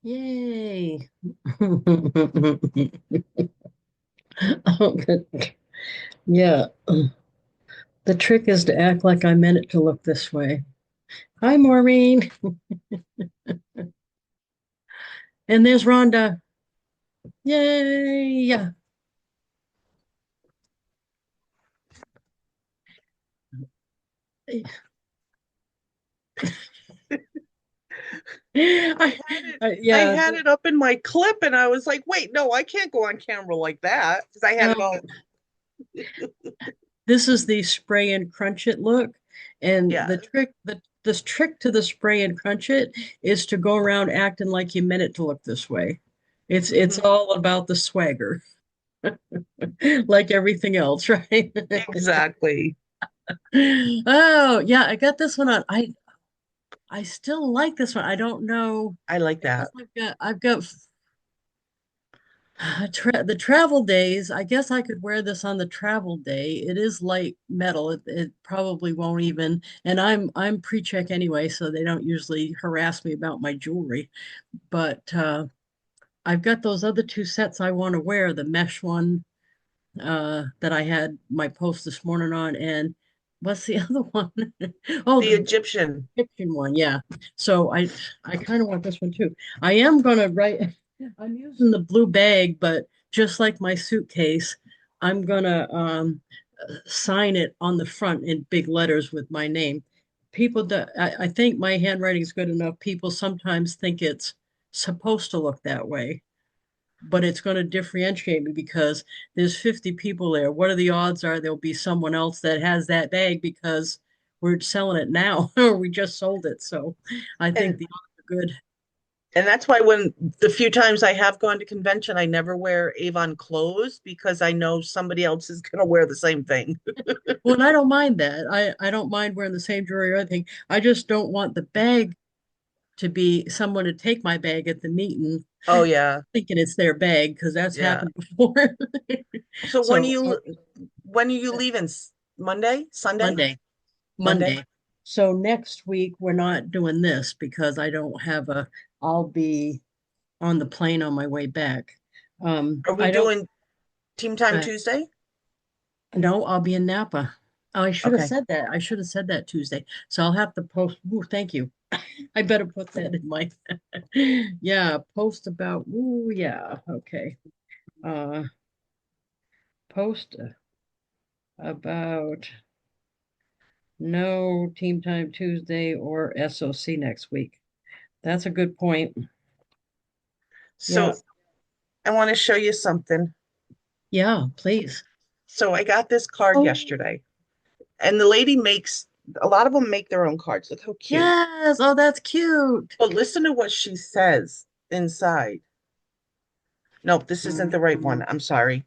Yay. Oh, yeah. The trick is to act like I meant it to look this way. Hi, Maureen. And there's Rhonda. Yay. Yeah. I I, had it I yeah. had it up in my clip and I was like, wait, no, I can't go on camera like that because I had No, it all. this is the spray and crunch it look. And Yeah. this trick to the spray and crunch it is to go around acting like you meant it to look this way. It's Hmm. all about the swagger, like everything else, right? Exactly. Oh, yeah, I got this one on. I still like this one. I don't know. I like I guess that. I've got the travel days. I guess I could wear this on the travel day. It is light metal. It probably won't even, and I'm pre-check anyway, so they don't usually harass me about my jewelry. But I've got those other two sets I want to wear, the mesh one that I had my post this morning on, and what's the other one? Oh, The the Egyptian. Egyptian one, yeah. So I kind of want this one too. I am gonna write. I'm using the blue bag, but just like my suitcase, I'm gonna sign it on the front in big letters with my name. People that I think my handwriting is good enough. People sometimes think it's supposed to look that way, but it's going to differentiate me because there's 50 people there. What are the odds are there'll be someone else that has that bag because we're selling it now or we just sold it. So I think And the odds are good. and that's why when the few times I have gone to convention, I never wear Avon clothes because I know somebody else is going to wear the same thing. Well, and I don't mind that. I don't mind wearing the same jewelry or anything. I just don't want the bag to be someone to take my bag at the meeting Oh yeah. thinking it's their bag because that's Yeah. happened before. So So when are you leaving? Monday? Sunday? Monday. Monday? Monday. So next week we're not doing this because I don't have a, I'll be on the plane on my way back. Are we I don't, doing Team Time uh, Tuesday? no, I'll be in Napa. Oh, I should have Okay. said that. I should have said that Tuesday. So I'll have to post. Ooh, thank you. I better put that in my, yeah, post about, ooh, yeah, okay. Uh, post about no Team Time Tuesday or SOC next week. That's a good point. Yeah. So I want to show you something. Yeah, please. So I got this card Oh, yesterday, and the lady makes a lot of them make their own cards. Look how cute. yes. Oh, that's cute. But listen to what she says inside. Nope, this isn't the right one. I'm sorry.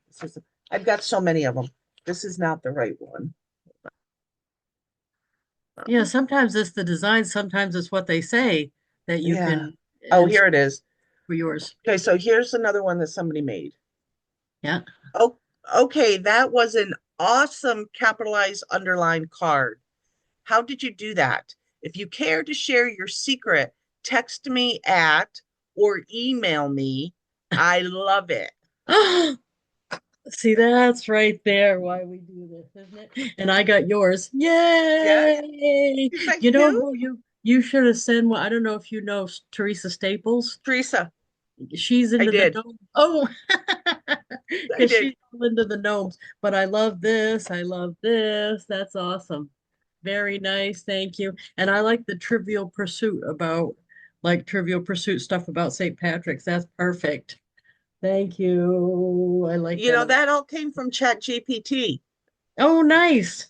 I've got so many of them. This is not the right one. Yeah, sometimes it's the design, sometimes it's what they say that you Yeah. can Oh, here it inspire is. for yours. Okay, so here's another one that somebody made. Yeah. Oh, okay, that was an awesome capitalized underlined card. How did you do that? If you care to share your secret, text me at or email me. I love it. See, that's right there why we do this, isn't it? And I got yours. Yeah, Yay! is that You know cute? who you should have sent one. I don't know if you know Teresa Staples. Teresa, She's I into the did. gnome. Oh, I because did. she's all into the gnomes. But I love this. I love this. That's awesome. Very nice. Thank you. And I like the Trivial Pursuit about like Trivial Pursuit stuff about St. Patrick's. That's perfect. Thank you. I like You that know, a lot. that all came from Chat GPT. Oh, nice.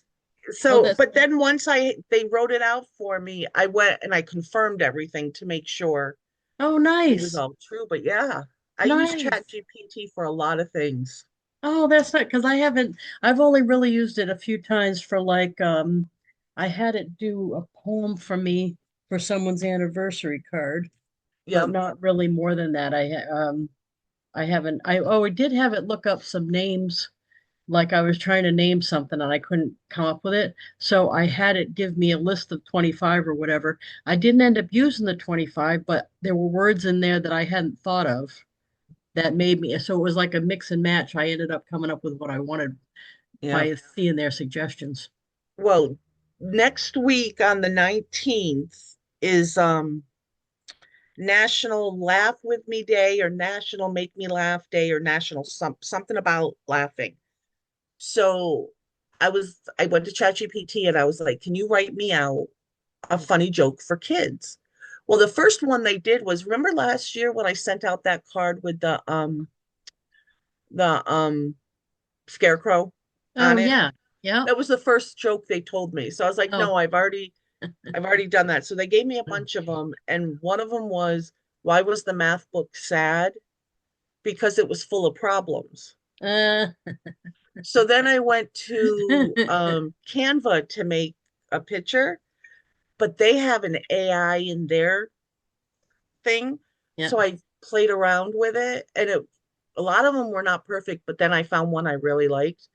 Oh, So, that's but then once they wrote it out for me, I went and I confirmed everything to make sure oh, it was nice. all true. But yeah, I use Chat Nice. GPT for a lot of things. Oh, that's not because I haven't, I've only really used it a few times for like I had it do a poem for me for someone's anniversary card, but Yep. not really more than that. I haven't I did have it look up some names like I was trying to name something and I couldn't come up with it. So I had it give me a list of 25 or whatever. I didn't end up using the 25, but there were words in there that I hadn't thought of that made me. So it was like a mix and match. I ended up coming up with what I wanted Yeah. by seeing their suggestions. Well, next week on the 19th is National Laugh With Me Day or National Make Me Laugh Day or National something about laughing. So I went to ChatGPT and I was like, can you write me out a funny joke for kids? Well, the first one they did was, remember last year when I sent out that card with the scarecrow Oh on it? yeah. Yeah. That was the first joke they told me. So I was like, Oh. no, I've already done that. So they gave me a bunch of them, and one of them was, why was the math book sad? Because it was full of problems. Uh, So then I went to Canva to make a picture, but they have an AI in their thing. yeah. So I played around with it, and a lot of them were not perfect, but then I found one I really liked.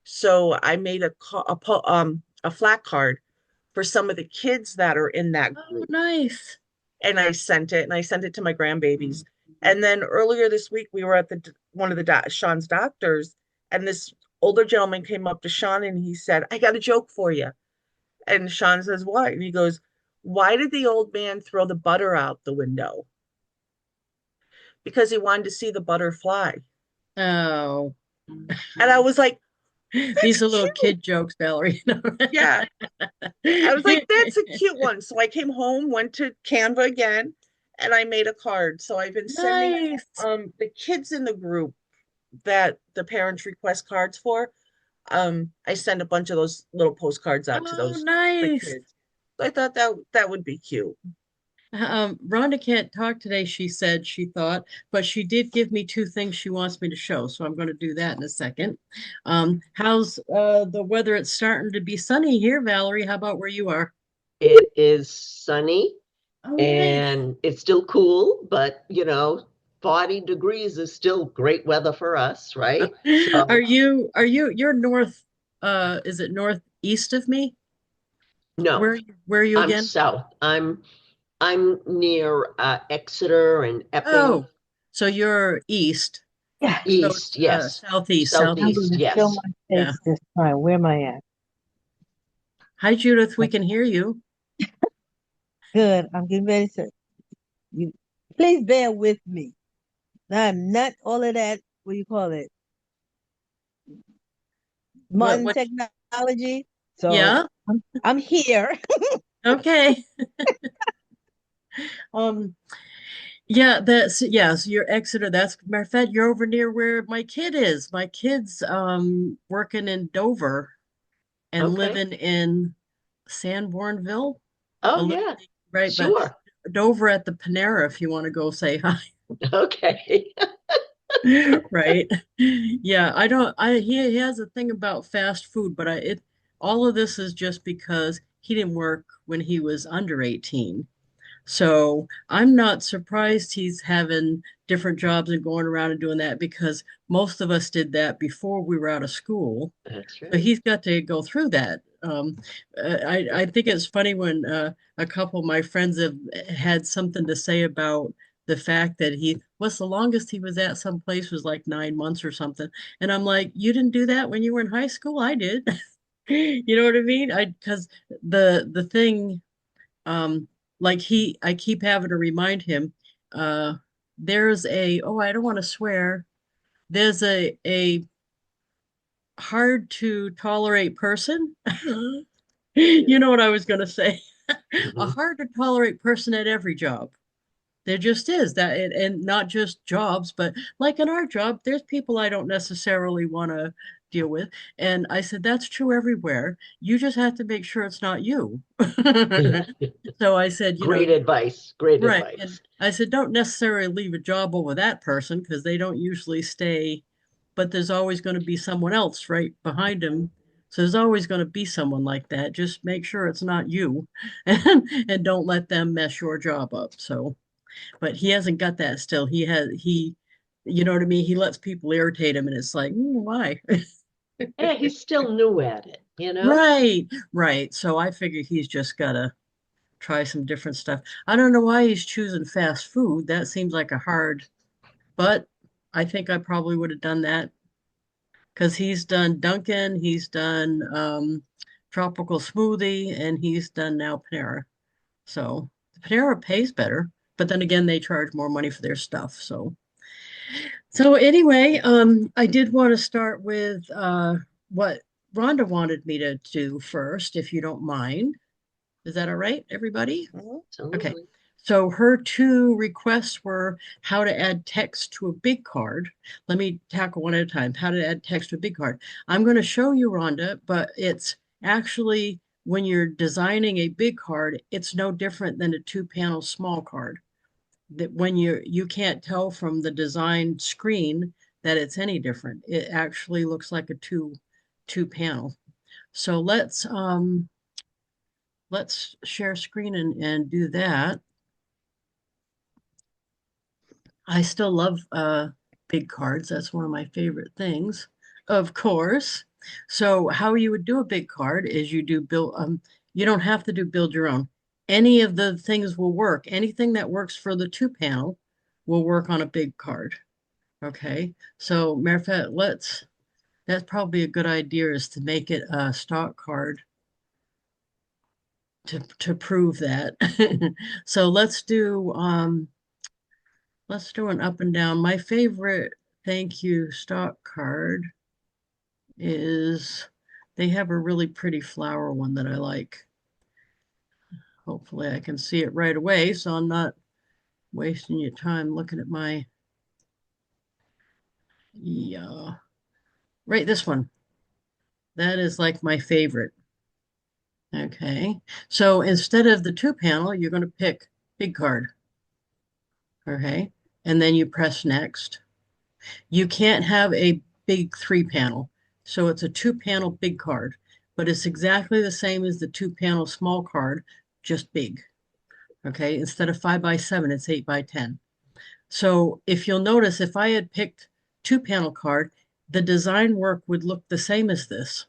So I made a flat card for some of the kids that are in that Oh, group, nice. and I sent it to my grandbabies. And then earlier this week we were at the one of the Sean's doctors, and this older gentleman came up to Sean and he said, I got a joke for you. And Sean says, what? And he goes, why did the old man throw the butter out the window? Because he wanted to see the butter fly. Oh, And I was like, that's these are little cute. kid jokes, Valerie. Yeah. I was like, that's a cute one. So I came home, went to Canva again, and I made a card. So I've been sending Nice. the kids in the group that the parents request cards for. I send a bunch of those little postcards out to Oh, those the nice. kids. So I thought that would be cute. Rhonda can't talk today, she said she thought, but she did give me two things she wants me to show, so I'm going to do that in a second. How's the weather? It's starting to be sunny here, Valerie. How about where you are? It is sunny Oh, nice. and it's still cool, but 40 degrees is still great weather for us, right? So, You're north, is it northeast of me? no, Where are you I'm again? south. I'm near Exeter and Epping. Oh, so you're east. Yeah, So East, yes. southeast, I'm Southeast, gonna southeast. show yes. my Yeah. face this time. Where am I at? Hi, Judith. We can hear you. Good. I'm getting ready to. You please bear with me. I'm not all of that. What do you call it? Modern What, technology. So yeah. I'm here. Okay. Um, yeah, so you're Exeter. That's matter of fact, you're over near where my kid is. My kid's working in Dover and Okay. living in Sanbornville, Oh, a little yeah, right, but sure. Dover at the Panera if you want to go say hi. Okay. Right. Yeah, I don't he has a thing about fast food, but I it all of this is just because he didn't work when he was under 18. So I'm not surprised he's having different jobs and going around and doing that because most of us did that before we were out of school. That's So right. he's got to go through that. I think it's funny when a couple of my friends have had something to say about the fact that what's the longest he was at some place was like 9 months or something. And I'm like, you didn't do that when you were in high school? I did. You know what I mean? I because the thing like I keep having to remind him, uh, there's I don't want to swear. There's a hard to tolerate person. Yeah. You know what I was going to say. A Mhm. hard to tolerate person at every job. There just is that, and not just jobs, but like in our job, there's people I don't necessarily want to deal with. And I said, that's true everywhere. You just have to make sure it's not you. Yeah. So I said, Great advice. Great right. And advice. I said, don't necessarily leave a job over that person because they don't usually stay, but there's always going to be someone else right behind him. So there's always going to be someone like that. Just make sure it's not you and don't let them mess your job up. So, but he hasn't got that still. You know what I mean? He lets people irritate him and it's like, why? Yeah, he's still new at it, you know? Right, right. So I figure he's just gotta try some different stuff. I don't know why he's choosing fast food. That seems like a hard, but I think I probably would have done that because he's done Dunkin', he's done tropical smoothie, and he's done now Panera. So Panera pays better, but then again, they charge more money for their stuff. So anyway, I did want to start with what Rhonda wanted me to do first, if you don't mind. Is that all right, everybody? Mhm. Okay. Absolutely. So her two requests were how to add text to a big card. Let me tackle one at a time. How to add text to a big card. I'm going to show you, Rhonda, but it's actually when you're designing a big card, it's no different than a two-panel small card. That when you can't tell from the design screen that it's any different. It actually looks like a two panel. So let's share screen and do that. I still love big cards. That's one of my favorite things, of course. So how you would do a big card is you do build you don't have to do build your own. Any of the things will work. Anything that works for the two panel will work on a big card. Okay. So matter of fact, that's probably a good idea is to make it a stock card to prove that. So let's do an up and down. My favorite thank you stock card is they have a really pretty flower one that I like. Hopefully I can see it right away, so I'm not wasting your time looking at my, yeah, right, this one. That is like my favorite. Okay. So instead of the two panel, you're going to pick big card. Okay. And then you press next. You can't have a big three panel. So it's a two panel big card, but it's exactly the same as the two panel small card, just big. Okay. Instead of 5x7, it's 8x10. So if you'll notice, if I had picked two panel card, the design work would look the same as this.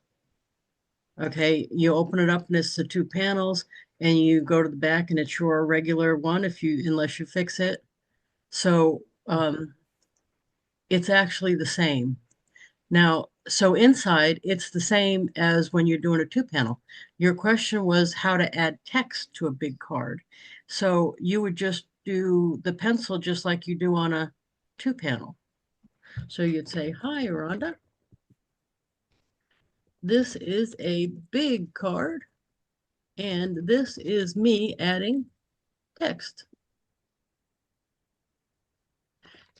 Okay. You open it up and it's the two panels and you go to the back and it's your regular one unless you fix it. So it's actually the same. Now, so inside, it's the same as when you're doing a two panel. Your question was how to add text to a big card. So you would just do the pencil just like you do on a two panel. So you'd say, hi, Rhonda. This is a big card, and this is me adding text.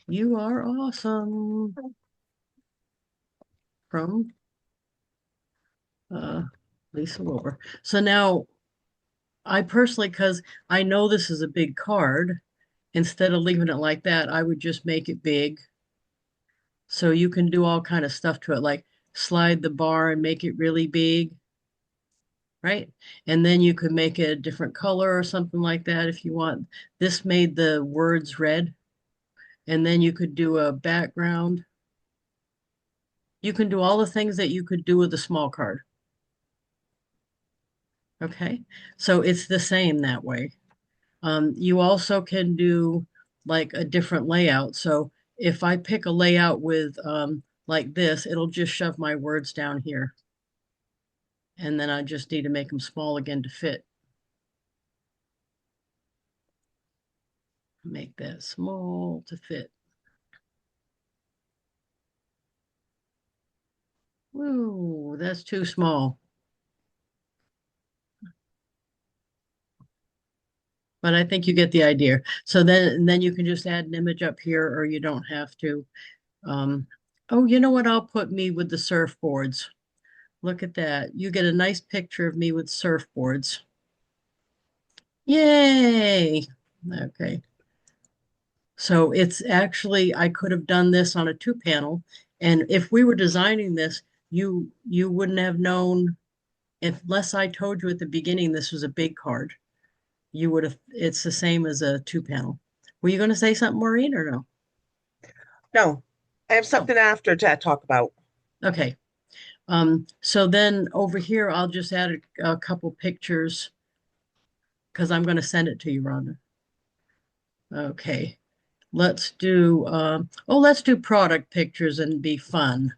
You are awesome. From uh, Lisa Wilber. So now I personally, because I know this is a big card, instead of leaving it like that, I would just make it big. So you can do all kind of stuff to it, like slide the bar and make it really big, right? And then you could make it a different color or something like that if you want. This made the words red, and then you could do a background. You can do all the things that you could do with a small card. Okay, so it's the same that way. You also can do like a different layout. So if I pick a layout with like this, it'll just shove my words down here. And then I just need to make them small again to fit. Make that small to fit. Whoa, that's too small. But I think you get the idea. So then you can just add an image up here or you don't have to. Oh, you know what? I'll put me with the surfboards. Look at that. You get a nice picture of me with surfboards. Yay. Okay. So it's actually, I could have done this on a two panel. And if we were designing this, you wouldn't have known unless I told you at the beginning this was a big card. You would have, it's the same as a two panel. Were you going to say something, Maureen, or no? No, I have Oh, something after to talk about. okay. So then over here, I'll just add a couple pictures because I'm going to send it to you, Rhonda. Okay. Let's do product pictures and be fun.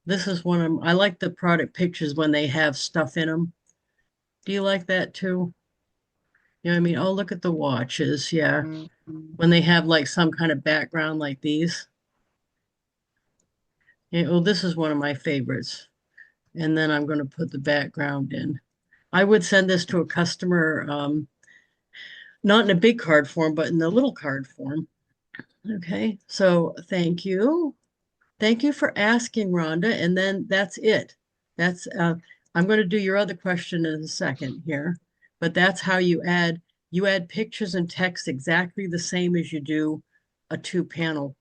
This is one of them. I like the product pictures when they have stuff in them. Do you like that too? You know what I mean? Oh, look at the watches. Yeah. When they have like some kind of background like these. Yeah, well, this is one of my favorites. And then I'm going to put the background in. I would send this to a customer, not in a big card form, but in the little card form. Okay. So thank you. Thank you for asking, Rhonda. And then that's it. That's I'm going to do your other question in a second here, but that's how you add pictures and text exactly the same as you do a two panel,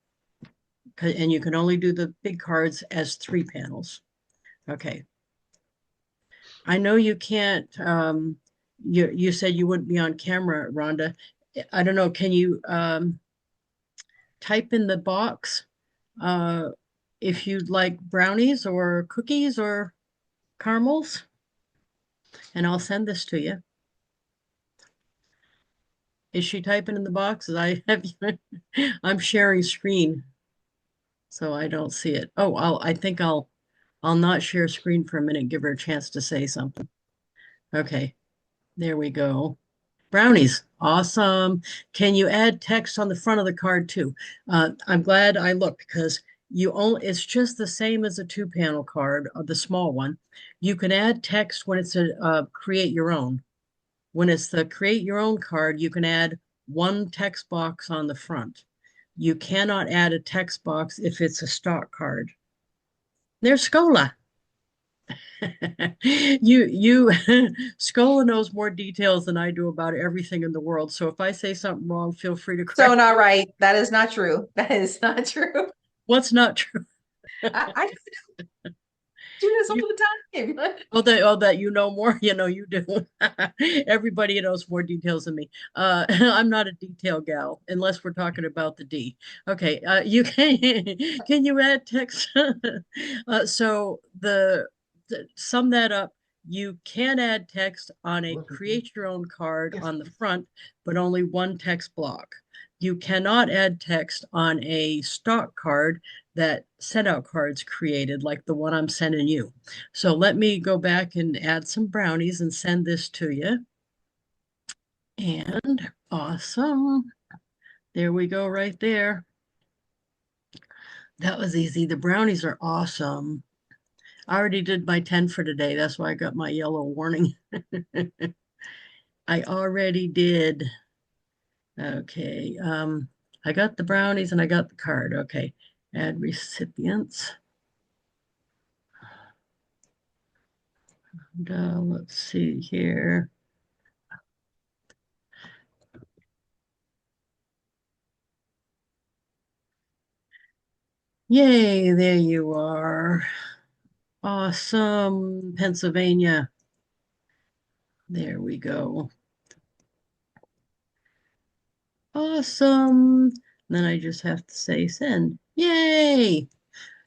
and you can only do the big cards as three panels. Okay. I know you can't. You said you wouldn't be on camera, Rhonda. I don't know. Can you type in the box? If you'd like brownies or cookies or caramels, and I'll send this to you. Is she typing in the box? I have, I'm sharing screen, so I don't see it. Oh, I'll not share screen for a minute. Give her a chance to say something. Okay, there we go. Brownies, awesome. Can you add text on the front of the card too? I'm glad I looked because it's just the same as a two panel card, the small one. You can add text when it's a create your own. When it's the create your own card, you can add one text box on the front. You cannot add a text box if it's a stock card. There's Scola. you Scola knows more details than I do about everything in the world. So if I say something wrong, feel free to So correct. not right. That is not true. That is not true. What's not true? I do this all You, the time. that you know more, you do. Everybody knows more details than me. I'm not a detail gal unless we're talking about the D. Okay, you can you add text? So sum that up. You can add text on a create your own card on the front, but only one text block. You cannot add text on a stock card that SendOutCards created, like the one I'm sending you. So let me go back and add some brownies and send this to you. And awesome. There we go right there. That was easy. The brownies are awesome. I already did my 10 for today. That's why I got my yellow warning. I already did. Okay. I got the brownies and I got the card. Okay. Add recipients. And, let's see here. Yay, there you are. Awesome, Pennsylvania. There we go. Awesome. Then I just have to say send. Yay.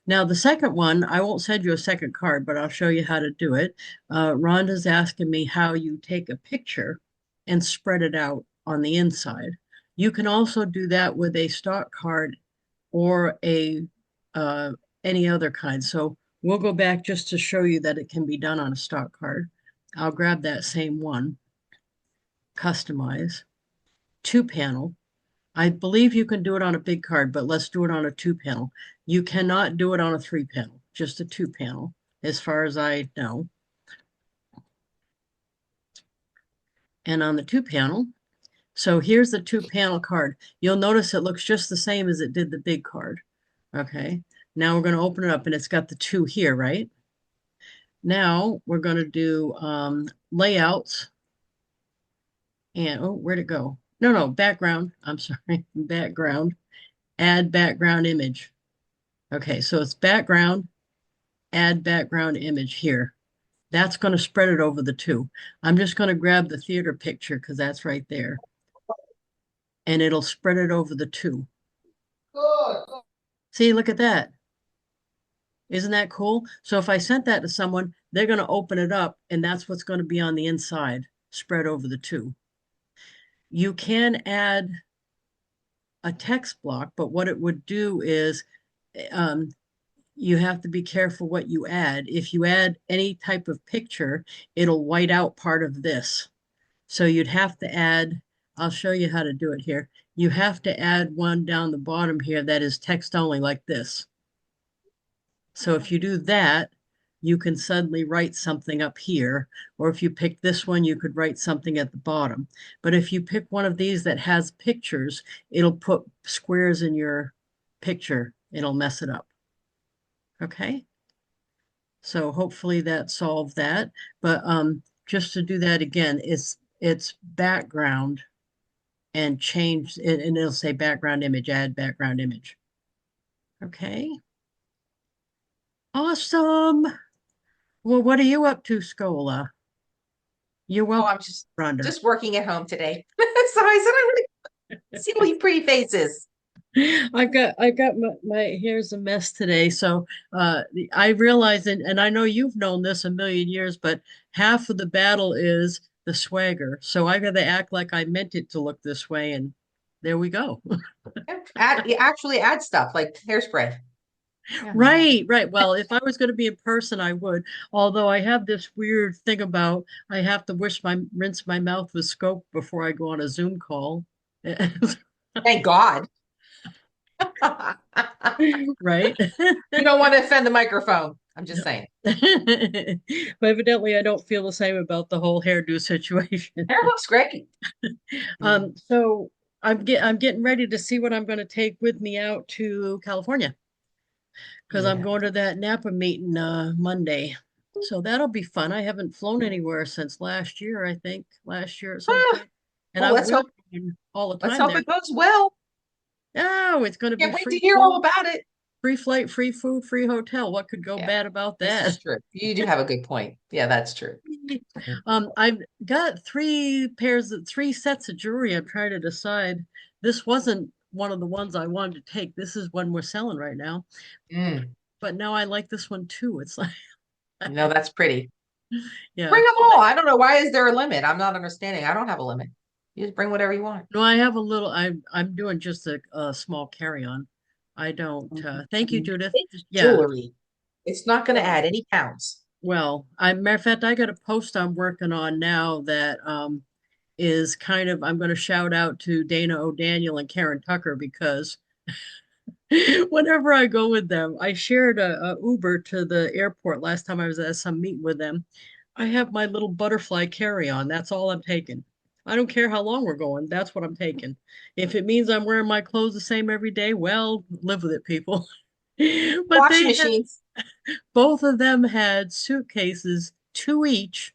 Now the second one, I won't send you a second card, but I'll show you how to do it. Rhonda's asking me how you take a picture and spread it out on the inside. You can also do that with a stock card or uh, any other kind. So we'll go back just to show you that it can be done on a stock card. I'll grab that same one, customize, two panel. I believe you can do it on a big card, but let's do it on a two panel. You cannot do it on a three panel, just a two panel, as far as I know. And on the two panel, so here's the two panel card. You'll notice it looks just the same as it did the big card. Okay, now we're going to open it up and it's got the two here, right? Now we're going to do layouts. And oh, where'd it go? No, background. I'm sorry, background. Add background image. Okay, so it's background, add background image here. That's going to spread it over the two. I'm just going to grab the theater picture because that's right there. And it'll spread it over the two. See, look at that. Isn't that cool? So if I sent that to someone, they're going to open it up and that's what's going to be on the inside, spread over the two. You can add a text block, but what it would do is um, you have to be careful what you add. If you add any type of picture, it'll white out part of this. So you'd have to add, I'll show you how to do it here. You have to add one down the bottom here that is text only like this. So if you do that, you can suddenly write something up here. Or if you pick this one, you could write something at the bottom. But if you pick one of these that has pictures, it'll put squares in your picture. It'll mess it up. Okay. So hopefully that solved that. But just to do that again, it's background and change it, and it'll say background image, add background image. Okay. Awesome. Well, what are you up to, Scola? You're Oh, welcome, I'm Rhonda. just working at home today. So I said I'm gonna see all you pretty faces. I got my hair's a mess today. So I realize and I know you've known this a million years, but half of the battle is the swagger. So I gotta act like I meant it to look this way, and there we go. You actually add stuff like hairspray. Yeah. Right, right. Well, if I was going to be in person, I would. Although I have this weird thing about I have to rinse my mouth with soap before I go on a Zoom call. Thank God. Right. You don't want to offend the microphone. I'm just saying. But evidently I don't feel the same about the whole hairdo situation. Hair looks great. So I'm getting ready to see what I'm going to take with me out to California because I'm Yeah. going to that Napa meeting Monday. So that'll be fun. I haven't flown anywhere since last year, I think, last year at some Ah, point. And well, I let's will hope be all the let's time hope there. it goes well. Oh, it's going to be Can't wait to hear all about it. free flight, free food, free hotel. What could go Yeah, bad about this is that? true. You do have a good point. Yeah, that's true. I've got three sets of jewelry. I'm trying to decide. This wasn't one of the ones I wanted to take. This is one we're selling right now. Mm, But now I like this one too. It's like, no, that's pretty. yeah. Bring them all. I don't know. Why is there a limit? I'm not understanding. I don't have a limit. You just bring whatever you want. No, I have a little. I'm doing just a small carry-on. I don't. Thank you, Judith. It's Yeah. jewelry. It's not going to add any pounds. Well, matter of fact, I got a post I'm working on now that is kind of. I'm going to shout out to Dana O'Daniel and Karen Tucker because whenever I go with them, I shared a Uber to the airport last time I was at some meeting with them. I have my little butterfly carry-on. That's all I'm taking. I don't care how long we're going. That's what I'm taking. If it means I'm wearing my clothes the same every day, well, live with it, people. But Washing machines. both of them had suitcases, two each,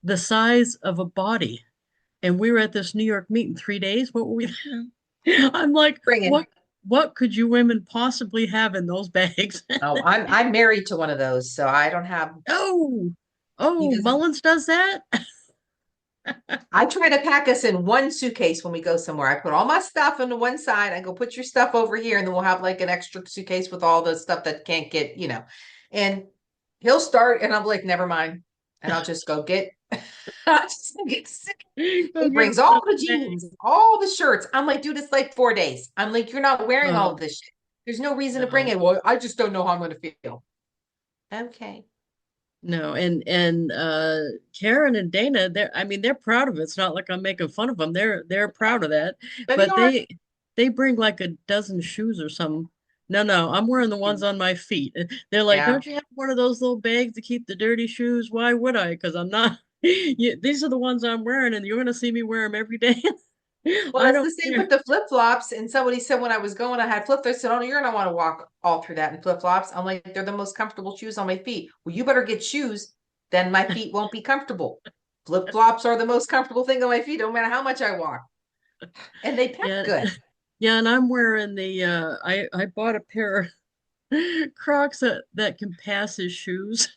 the size of a body. And we were at this New York meeting 3 days. What were we? I'm like, Bring it. what could you women possibly have in those bags? Oh, I'm married to one of those, so I don't have. Oh, He doesn't. Mullins does that? I try to pack us in one suitcase when we go somewhere. I put all my stuff on the one side. I go put your stuff over here, and then we'll have like an extra suitcase with all the stuff that can't get, And he'll start, and I'm like, never mind, and I'll just go get. I'll just get sick. He brings all the jeans, all the shirts. I'm like, dude, it's like 4 days. I'm like, you're not wearing all of this shit. There's no reason to bring it. Well, I just don't know how I'm going to feel. Okay. No, and Karen and Dana, they're proud of it. It's not like I'm making fun of them. They're proud of that. But they bring like a dozen shoes or something. No, I'm wearing the ones on my feet. They're like, Yeah. don't you have one of those little bags to keep the dirty shoes? Why would I? Because I'm not. These are the ones I'm wearing, and you're gonna see me wear them every day. Well, I it's don't the same care. with the flip-flops. And somebody said when I was going, I had flip-flops. I said, oh, you're gonna want to walk all through that in flip-flops. I'm like, they're the most comfortable shoes on my feet. Well, you better get shoes, then my feet won't be comfortable. Flip-flops are the most comfortable thing on my feet, no matter how much I walk. And they pack good. Yeah, and I'm wearing the I bought a pair of Crocs that can pass as shoes.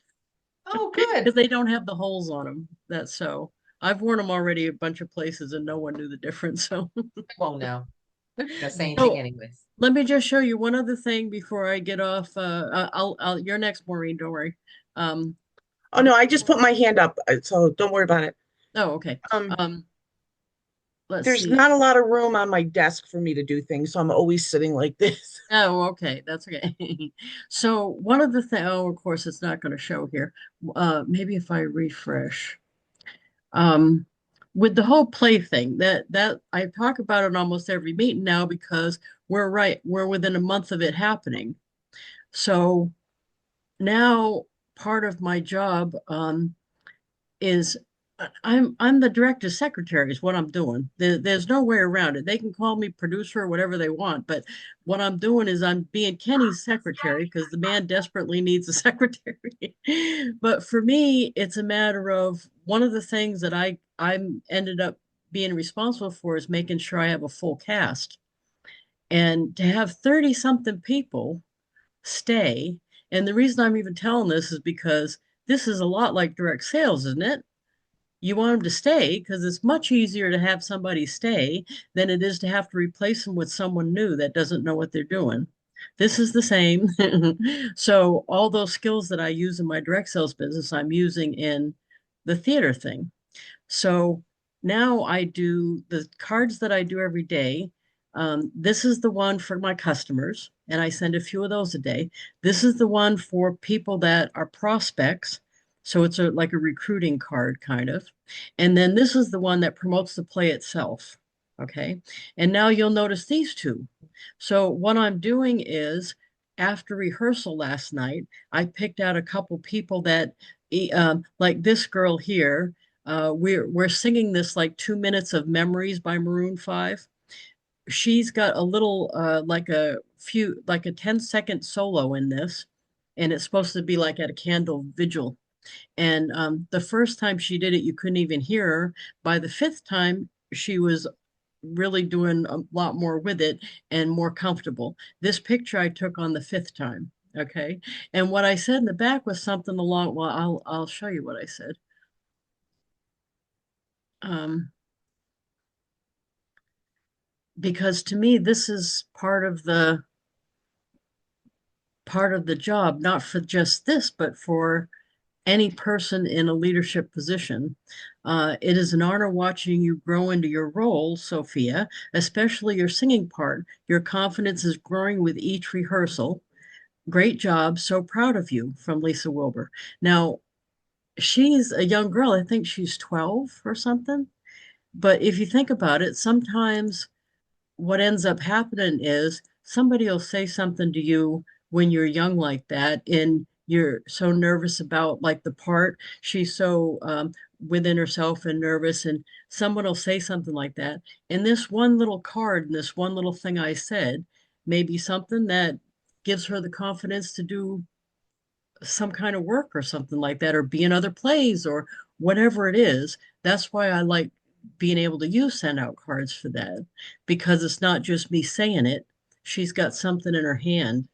Oh, good. Because they don't have the holes on them. That's so. I've worn them already a bunch of places and no one knew the difference. So Oh no. Gonna say anything So anyways. let me just show you one other thing before I get off. You're next, Maureen. Don't worry. Um, Oh no, I just put my hand up, so don't worry about it. oh, okay. Um, Um, let's there's see. not a lot of room on my desk for me to do things, so I'm always sitting like this. Oh, okay. That's okay. So one of the things, oh, of course, it's not going to show here. Maybe if I refresh. Um, with the whole play thing, that I talk about it almost every meeting now because we're within a month of it happening. So now part of my job is I'm the director's secretary is what I'm doing. There's no way around it. They can call me producer or whatever they want, but what I'm doing is I'm being Kenny's secretary because the man desperately needs a secretary. But for me, it's a matter of one of the things that I'm ended up being responsible for is making sure I have a full cast. And to have 30 something people stay, and the reason I'm even telling this is because this is a lot like direct sales, isn't it? You want them to stay because it's much easier to have somebody stay than it is to have to replace them with someone new that doesn't know what they're doing. This is the same. So all those skills that I use in my direct sales business, I'm using in the theater thing. So now I do the cards that I do every day. This is the one for my customers, and I send a few of those a day. This is the one for people that are prospects. So it's like a recruiting card kind of. And then this is the one that promotes the play itself. Okay. And now you'll notice these two. So what I'm doing is after rehearsal last night, I picked out a couple people that like this girl here we're singing this like 2 minutes of memories by Maroon 5. She's got a little like a 10-second solo in this, and it's supposed to be like at a candle vigil. And the first time she did it, you couldn't even hear her. By the fifth time, she was really doing a lot more with it and more comfortable. This picture I took on the fifth time. Okay. And what I said in the back was something along, well, I'll show you what I said. Um, because to me this is part of the job, not for just this but for any person in a leadership position. It is an honor watching you grow into your role, Sophia, especially your singing part. Your confidence is growing with each rehearsal. Great job, so proud of you, from Lisa Wilber. Now she's a young girl, I think she's 12 or something, but if you think about it, sometimes what ends up happening is somebody will say something to you when you're young like that and you're so nervous about like the part she's so within herself and nervous, and someone will say something like that, and this one little card and this one little thing I said may be something that gives her the confidence to do some kind of work or something like that, or be in other plays or whatever it is. That's why I like being able to use send out cards for that, because it's not just me saying it. She's got something in her hand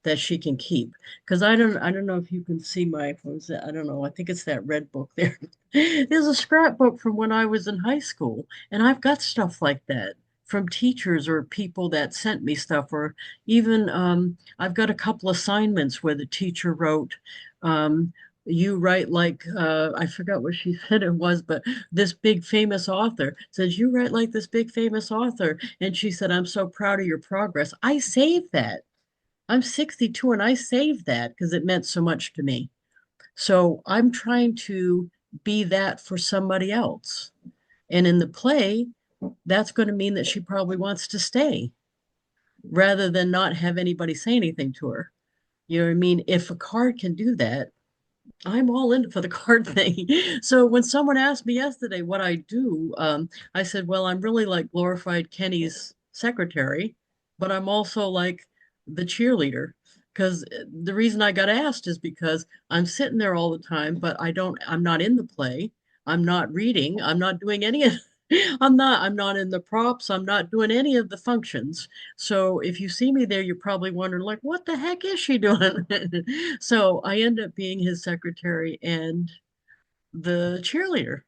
that she can keep. Because I don't know if you can see my, what was that? I don't know. I think it's that red book there. There's a scrapbook from when I was in high school, and I've got stuff like that from teachers or people that sent me stuff, or even I've got a couple assignments where the teacher wrote, you write like I forgot what she said it was, but this big famous author says you write like this big famous author, and she said, I'm so proud of your progress. I saved that. I'm 62 and I saved that because it meant so much to me. So I'm trying to be that for somebody else. And in the play, that's going to mean that she probably wants to stay rather than not have anybody say anything to her. You know what I mean? If a card can do that, I'm all in for the card thing. So when someone asked me yesterday what I do, I said, well, I'm really like glorified Kenny's secretary, but I'm also like the cheerleader. Because the reason I got asked is because I'm sitting there all the time, but I'm not in the play. I'm not reading. I'm not doing any of, I'm not in the props. I'm not doing any of the functions. So if you see me there, you're probably wondering, like, what the heck is she doing? So I end up being his secretary and the cheerleader.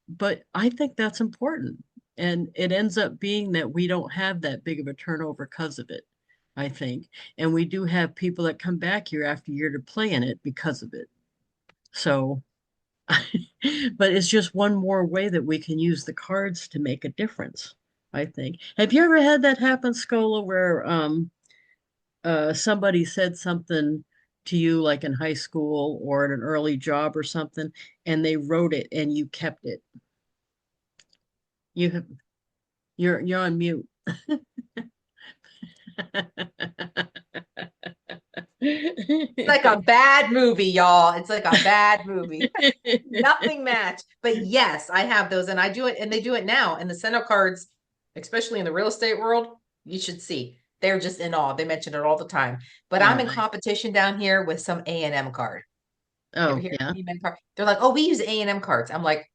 But I think that's important. And it ends up being that we don't have that big of a turnover because of it, I think. And we do have people that come back year after year to play in it because of it. So, but it's just one more way that we can use the cards to make a difference, I think. Have you ever had that happen, Scola, where somebody said something to you like in high school or at an early job or something, and they wrote it and you kept it? You have you're on mute. It's like a bad movie, y'all. It's like a bad movie. Nothing matched. But yes, I have those and I do it and they do it now. And the SendOutCards, especially in the real estate world, you should see. They're just in awe. They mention it all the time. But I'm Oh, in nice. competition down here with some A&M card. You ever Oh, hear yeah. A&M card? They're like, oh, we use A&M cards. I'm like,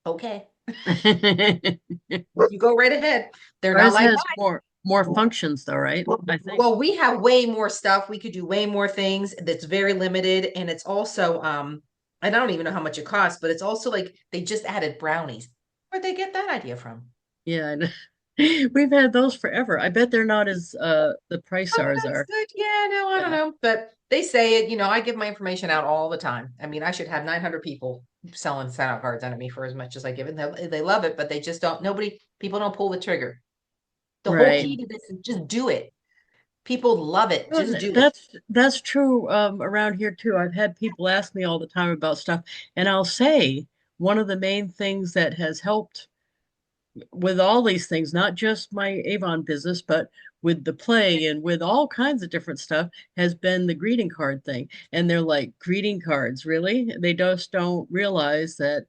okay, you go right ahead. They're not Ours like has more functions though, right? I think. well, we have way more stuff. We could do way more things that's very limited. And it's also, and I don't even know how much it costs, but it's also like they just added brownies. Where'd they get that idea from? Yeah, I know. We've had those forever. I bet they're not as the price Oh, ours that's are. good. Yeah, no, I don't Yeah. know. But they say it, I give my information out all the time. I mean, I should have 900 people selling sign out cards under me for as much as I give it. They love it, but they just don't, people don't pull the trigger. The whole Right. key to this is just do it. People love it. Well, Just do it. that's true around here too. I've had people ask me all the time about stuff, and I'll say one of the main things that has helped with all these things, not just my Avon business, but with the play and with all kinds of different stuff, has been the greeting card thing. And they're like, greeting cards, really? They just don't realize that,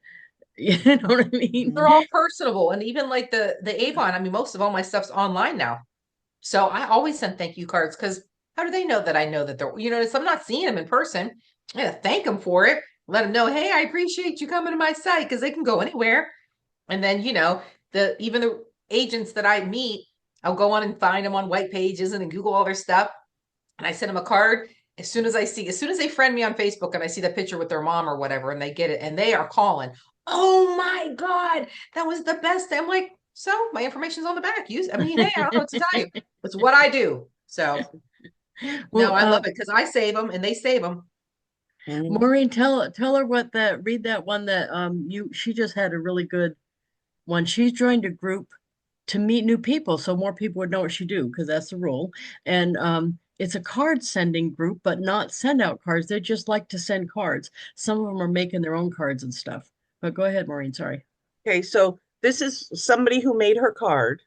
you know what I mean? They're all personable. And even like the Avon, I mean, most of all my stuff's online now. So I always send thank you cards because how do they know that I know that they're, if I'm not seeing them in person, I gotta thank them for it. Let them know, hey, I appreciate you coming to my site because they can go anywhere. And then, even the agents that I meet, I'll go on and find them on white pages and then Google all their stuff. And I send them a card as soon as they friend me on Facebook and I see the picture with their mom or whatever, and they get it and they are calling, oh my God, that was the best. I'm like, so my information's on the back. I mean, hey, I don't know what to tell you. It's what I do. So no, Well, I love it because I save them and they save them. Mhm. Maureen, tell her what that read that one that she just had a really good one. She's joined a group to meet new people so more people would know what she do because that's the rule. And it's a card sending group, but not send out cards. They just like to send cards. Some of them are making their own cards and stuff. But go ahead, Maureen. Sorry. Okay, so this is somebody who made her card.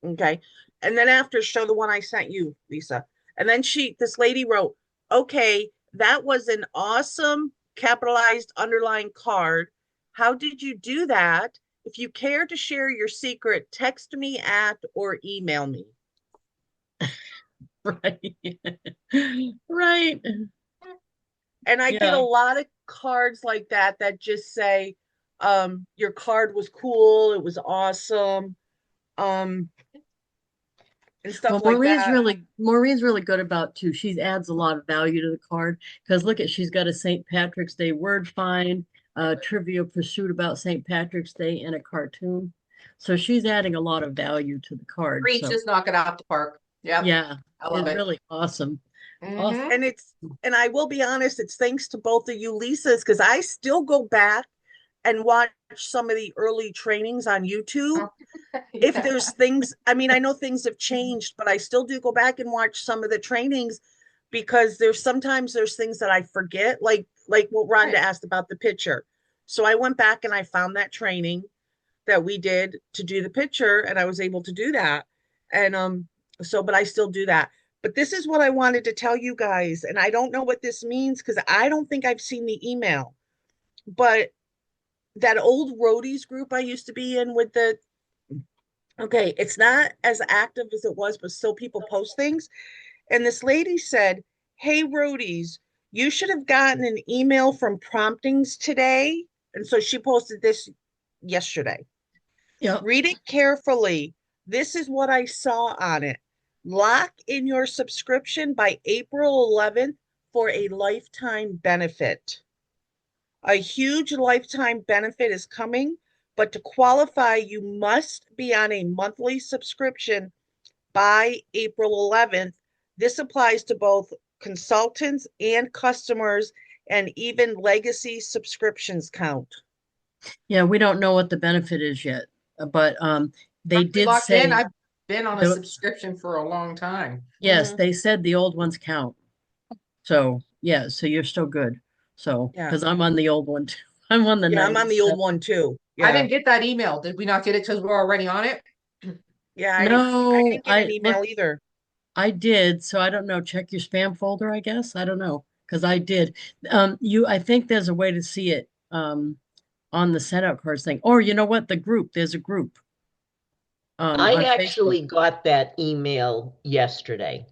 Okay. And then after, show the one I sent you, Lisa. And then this lady wrote, okay, that was an awesome capitalized underlined card. How did you do that? If you care to share your secret, text me at or email me. Right. Right. And I get a Yeah. lot of cards like that that just say, your card was cool, it was awesome, um, and stuff Well, like that. Maureen's really good about too. She adds a lot of value to the card because look at she's got a St. Patrick's Day word find, trivia pursuit about St. Patrick's Day, and a cartoon. So she's adding a lot of value to the card. Preach, So just knock it out the park. Yep. yeah, I love it's it. really awesome. Awesome. Mm-hmm. And I will be honest, it's thanks to both of you, Lisas, because I still go back and watch some of the early trainings on YouTube. If Yeah. there's things, I mean, I know things have changed, but I still do go back and watch some of the trainings because sometimes there's things that I forget, like what Rhonda Right. asked about the picture. So I went back and I found that training that we did to do the picture, and I was able to do that. And but I still do that. But this is what I wanted to tell you guys, and I don't know what this means because I don't think I've seen the email. But that old roadies group I used to be in with okay, it's not as active as it was, but still people post things. And this lady said, hey, roadies, you should have gotten an email from Promptings today. And so she posted this yesterday. Yep. Read it carefully. This is what I saw on it. Lock in your subscription by April 11th for a lifetime benefit. A huge lifetime benefit is coming but to qualify, you must be on a monthly subscription by April 11th. This applies to both consultants and customers, and even legacy subscriptions count. Yeah, we don't know what the benefit is yet, but they We did locked in. say I've been on a the subscription for a long time. yes, Mhm. they said the old ones count. So yeah, so you're still good. So Yeah. because I'm on the old one too. I'm on the Yeah, I'm on the old 97. one too. I Yeah. didn't get that email. Did we not get it because we're already on it? Yeah, I No, didn't get an email either. I did. So I don't know. Check your spam folder, I guess. I don't know because I did. I think there's a way to see it on the SendOutCards thing. Or you know what? The group. There's a group I on Facebook. actually got that email yesterday.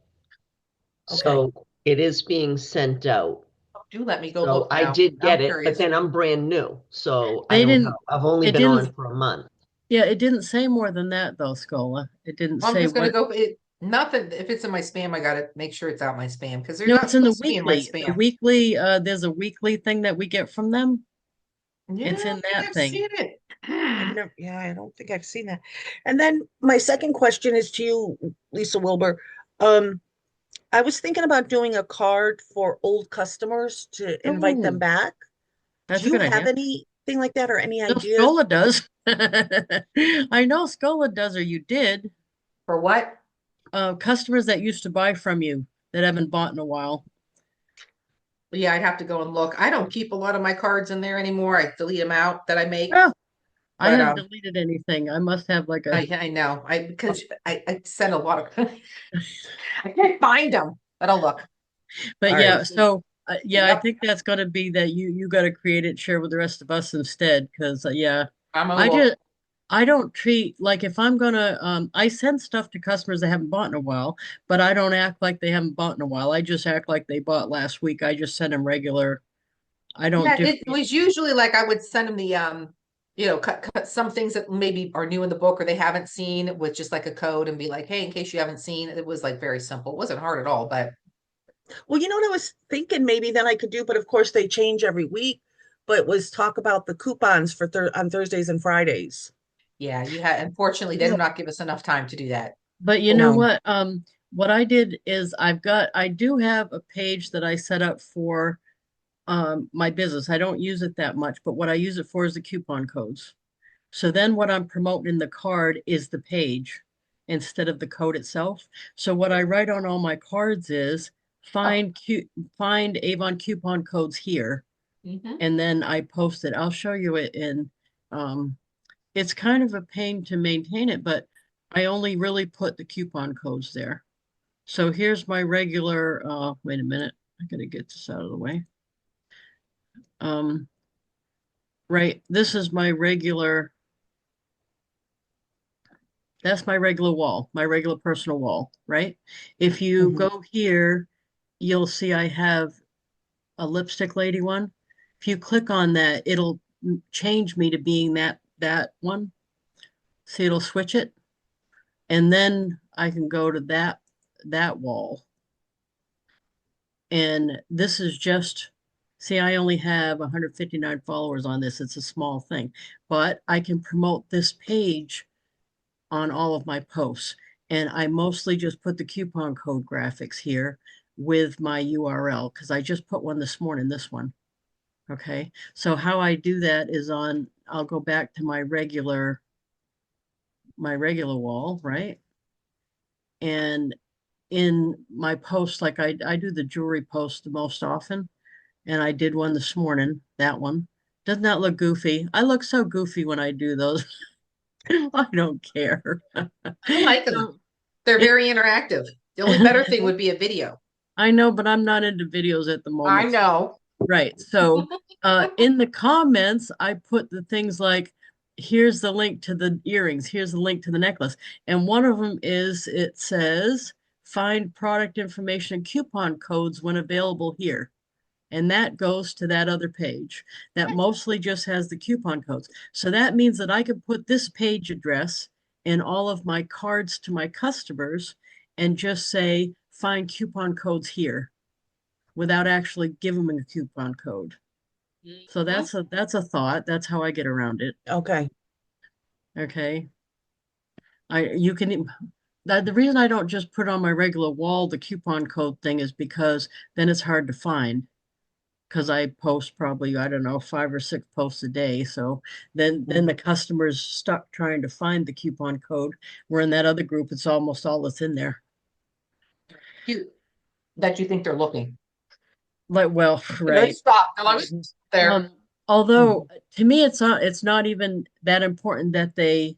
Okay. So it is being sent out. Do let me go So look I now. did I'm get it, but curious. then I'm brand new. So I They don't know. didn't. I've only It been on didn't. for a month. Yeah, it didn't say more than that though, Scola. It didn't I'm say just gonna what. go. Nothing. If it's in my spam, I gotta make sure it's out my spam because they're No, not it's in the supposed to be in my weekly. The spam. weekly. There's a weekly thing that we get from them. Yeah, I It's don't in think that I've thing. seen it. Yeah, I don't think I've seen that. And then my second question is to you, Lisa Wilber. Um, I was thinking about doing a card for old customers to invite them Oh, back. Do that's a you good have idea. anything like that or any No, ideas? Scola does. I know Scola does, or you did. For what? Customers that used to buy from you that haven't bought in a while. Yeah, I'd have to go and look. I don't keep a lot of my cards in there anymore. I delete them out that I make. Oh, I But haven't deleted anything. I must have like a. I know because I send a lot of I can't find them, but I'll look. But All right. yeah, so yeah, I Yep, think that's going to be that you got to create it, share with the rest of us instead. Because yeah, I'm gonna I look. just I don't treat like if I'm gonna I send stuff to customers that haven't bought in a while, but I don't act like they haven't bought in a while. I just act like they bought last week. I just send them regular. I don't Yeah, differ. it was usually like I would send them the cut some things that maybe are new in the book or they haven't seen with just like a code and be like, hey, in case you haven't seen, it was like very simple. It wasn't hard at all, but Well, you know what I was thinking maybe then I could do, but of course they change every week. But was talk about the coupons for on Thursdays and Fridays. yeah, you had unfortunately they Yeah. do not give us enough time to do that. But you know No. what I did is I do have a page that I set up for my business. I don't use it that much, but what I use it for is the coupon codes. So then what I'm promoting in the card is the page instead of the code itself. So what I write on all my cards is Oh, find Avon coupon codes here, mhm. and then I post it. I'll show you it in it's kind of a pain to maintain it, but I only really put the coupon codes there. So here's my regular wait a minute. I gotta get this out of the way. Um right, this is my regular that's my regular wall, my regular personal wall, right? If you Mhm. go here, you'll see I have a lipstick lady one. If you click on that, it'll change me to being that one. See, it'll switch it. And then I can go to that wall. And this is just see, I only have 159 followers on this. It's a small thing, but I can promote this page on all of my posts. And I mostly just put the coupon code graphics here with my URL because I just put one this morning, this one. Okay. So how I do that is I'll go back to my regular wall, right? And in my posts, like I do the jewelry post the most often. And I did one this morning, that one. Doesn't that look goofy? I look so goofy when I do those. I don't care. I like them. So They're it very interactive. The only better thing would be a video. I know, but I'm not into videos at the I moment. know. Right. So in the comments, I put the things like, here's the link to the earrings, here's the link to the necklace. And one of them is it says, find product information and coupon codes when available here. And that goes to that other page that mostly just has the coupon codes. So that means that I can put this page address in all of my cards to my customers and just say, find coupon codes here without actually giving them a coupon code. So Mhm. that's a thought. That's how I get around it. Okay. Okay. You can that the reason I don't just put on my regular wall the coupon code thing is because then it's hard to find. Because I post probably, I don't know, 5 or 6 posts a day. So then the customer's stuck trying to find the coupon code. Where in that other group, it's almost all that's in there. You that you think they're looking. Like, well, No, right. stop. No, I'm there. Um, although to me, it's not even that important that they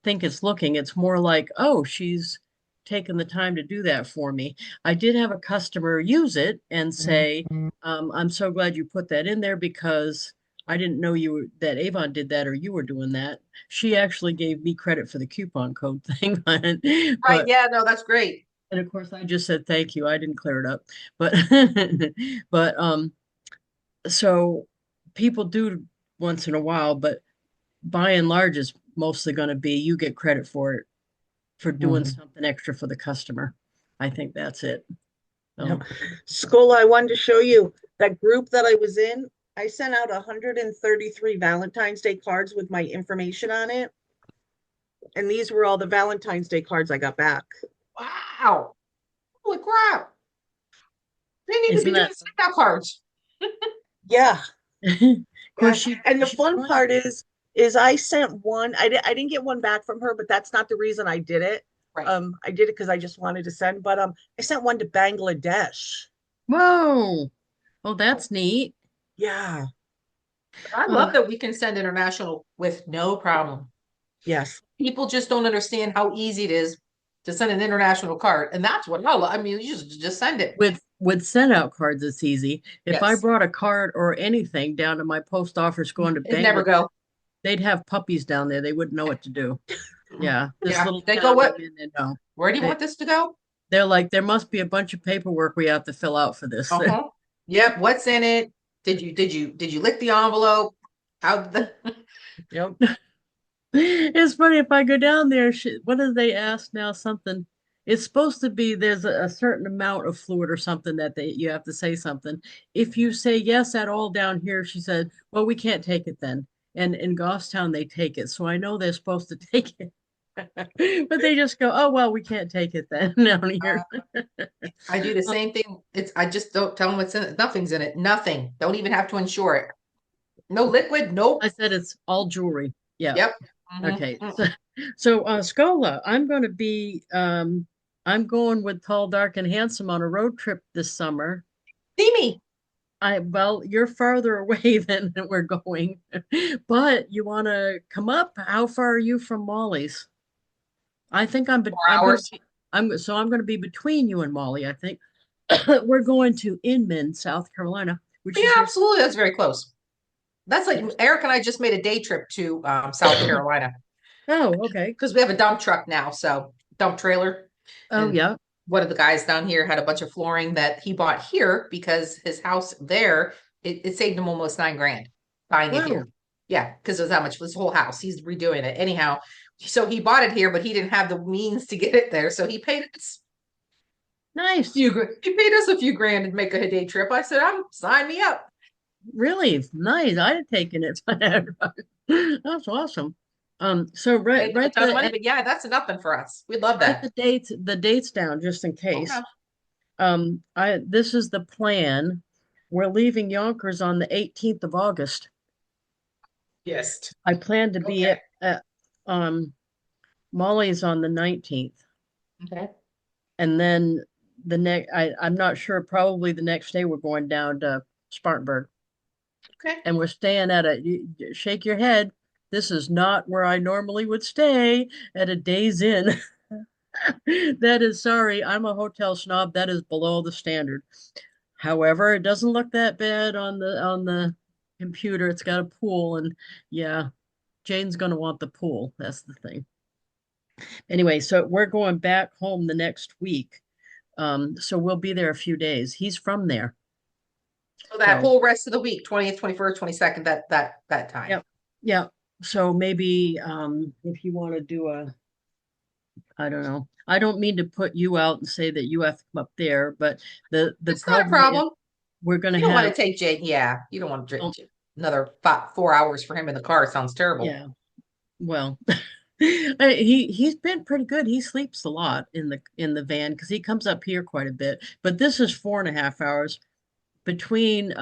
think it's looking. It's more like, oh, she's taken the time to do that for me. I did have a customer use it and say, I'm so glad you put that in there because I didn't know that Avon did that or you were doing that. She actually gave me credit for the coupon code thing, Right. but Yeah, no, that's great. and of course I just said thank you. I didn't clear it up, but but so people do once in a while, but by and large, it's mostly going to be you get credit for it for doing something extra for the customer. I think that's it. Yep. So, Scola, I wanted to show you that group that I was in. I sent out 133 Valentine's Day cards with my information on it. And these were all the Valentine's Day cards I got back. Wow. Holy crap. They need to isn't be doing that SendOutCards. Yeah. of Yeah. course And the she's fun trying. part is I sent one. I didn't get one back from her, but that's not the reason I did it. Right. I did it because I just wanted to send, but I sent one to Bangladesh. Whoa. Oh, that's neat. Yeah. I love Um, that we can send international with no problem. Yes. People just don't understand how easy it is to send an international card. And that's what I love. I mean, you just send it. with send out cards, it's easy. If I Yes. brought a card or anything down to my post office going to It never Bangladesh, go. they'd have puppies down there. They wouldn't know what to do. Yeah, this Yeah. little They go, town what? I'm in, they know. Where do you They want this to go? they're like, there must be a bunch of paperwork we have to fill out for this. Uh-huh. Yep. What's in it? Did you lick the envelope? How the Yep. It's funny if I go down there, what do they ask now? Something. It's supposed to be there's a certain amount of fluid or something that you have to say something. If you say yes at all down here, she said, well, we can't take it then. And in Goffstown, they take it. So I know they're supposed to take it. But they just go, oh, well, we can't take it then down here. I do the same thing. I just don't tell them what's in it. Nothing's in it. Nothing. Don't even have to insure it. No liquid. Nope. I said it's all jewelry. Yeah. Yep. Okay. Mhm. So Scola, I'm going with Tall, Dark, and Handsome on a road trip this summer. See me. Well, you're farther away than we're going, but you want to come up? How far are you from Molly's? I think Four hours. I'm going to be between you and Molly. I think we're going to Inman, South Carolina, which Yeah, is your absolutely. That's very close. That's like Eric and I just made a day trip to South Carolina Oh, okay. because we have a dump truck now, so dump trailer. Oh, And yeah. one of the guys down here had a bunch of flooring that he bought here because his house there, it saved him almost 9 grand buying it Wow. here. Yeah, because it was that much for his whole house. He's redoing it. Anyhow, so he bought it here, but he didn't have the means to get it there. So he paid us Nice. he paid us a few grand to make a day trip. I said, sign me up. Really nice. I'd have taken it. That's awesome. So Paid him a ton of money, but yeah, that's nothing for us. We love write that. the dates down just in case. Okay. I this is the plan. We're leaving Yonkers on the 18th of August. Yes. I plan to be Okay. at Molly's on the 19th. Okay. And then I'm not sure, probably the next day we're going down to Spartanburg. Okay. And we're staying shake your head. This is not where I normally would stay at a Days Inn. That is sorry, I'm a hotel snob. That is below the standard. However, it doesn't look that bad on the computer. It's got a pool, and yeah, Jane's gonna want the pool. That's the thing. Anyway, so we're going back home the next week. So we'll be there a few days. He's from there. So that So whole rest of the week, 20th, 21st, 22nd, that time. yep, yeah. So maybe if you want to do I don't know. I don't mean to put you out and say that you have to come up there, but the It's not a problem is problem. we're gonna You don't want have to take Jake. Yeah, you don't want to oh, drink another 4 hours for him in the car. It sounds terrible. yeah. Well, he's been pretty good. He sleeps a lot in the van because he comes up here quite a bit. But this is 4.5 hours between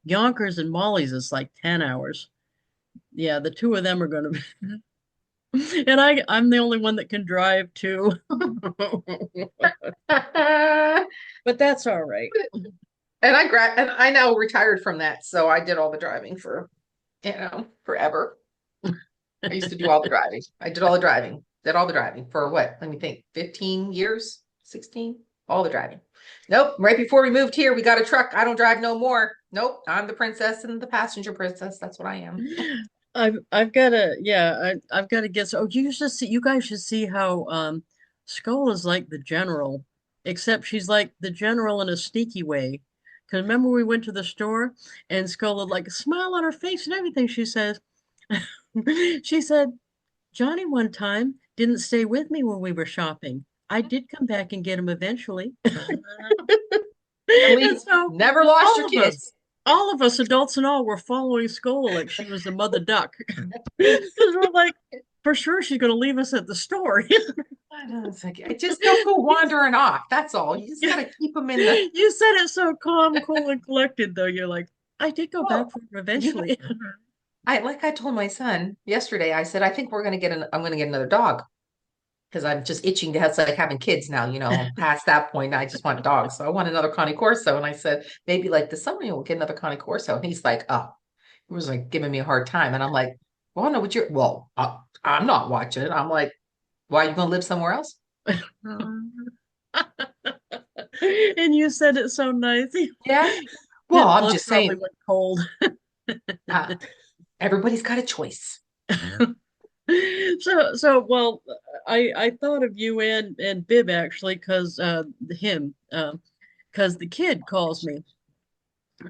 Yonkers and Molly's is like 10 hours. Yeah, the two of them are going to and I'm the only one that can drive too. And But that's all right. and I now retired from that, so I did all the driving for, forever. I used to do all the driving. I did all the driving. Did all the driving for what? Let me think. 15 years? 16? All the driving. Nope. Right before we moved here, we got a truck. I don't drive no more. Nope. I'm the princess and the passenger princess. That's what I am. I've got to yeah, I've got to guess. Oh, you guys should see how Skull is like the general, except she's like the general in a sneaky way. Because remember we went to the store and Skull had like a smile on her face and everything, she says. She said, Johnny one time didn't stay with me when we were shopping. I did come back and get him eventually. At And least so never lost all your of us, kids. all of us adults and all were following Skola like she was the mother duck. Because we're like, for sure she's going to leave us at the store. I know, it's like, I just don't go wandering off. That's all. You just gotta keep them in the. You said it so calm, cool, and collected, though. You're like, I did go back Well, for him you eventually. I told my son yesterday, I said, I think I'm gonna get another dog. Because I'm just itching to have, it's like having kids now, I'm past that point. I just want dogs. So I want another Connie Corso. And I said, maybe like this summer we'll get another Connie Corso. And he's like, oh, he was like giving me a hard time. And I'm like, well, no, I'm not watching it. I'm like, why are you going to live somewhere else? And you said it so nice. Yeah. Well, His I'm blood just probably saying, went cold. uh, everybody's got a choice. Well, I thought of you and Bib actually because him because the kid calls me.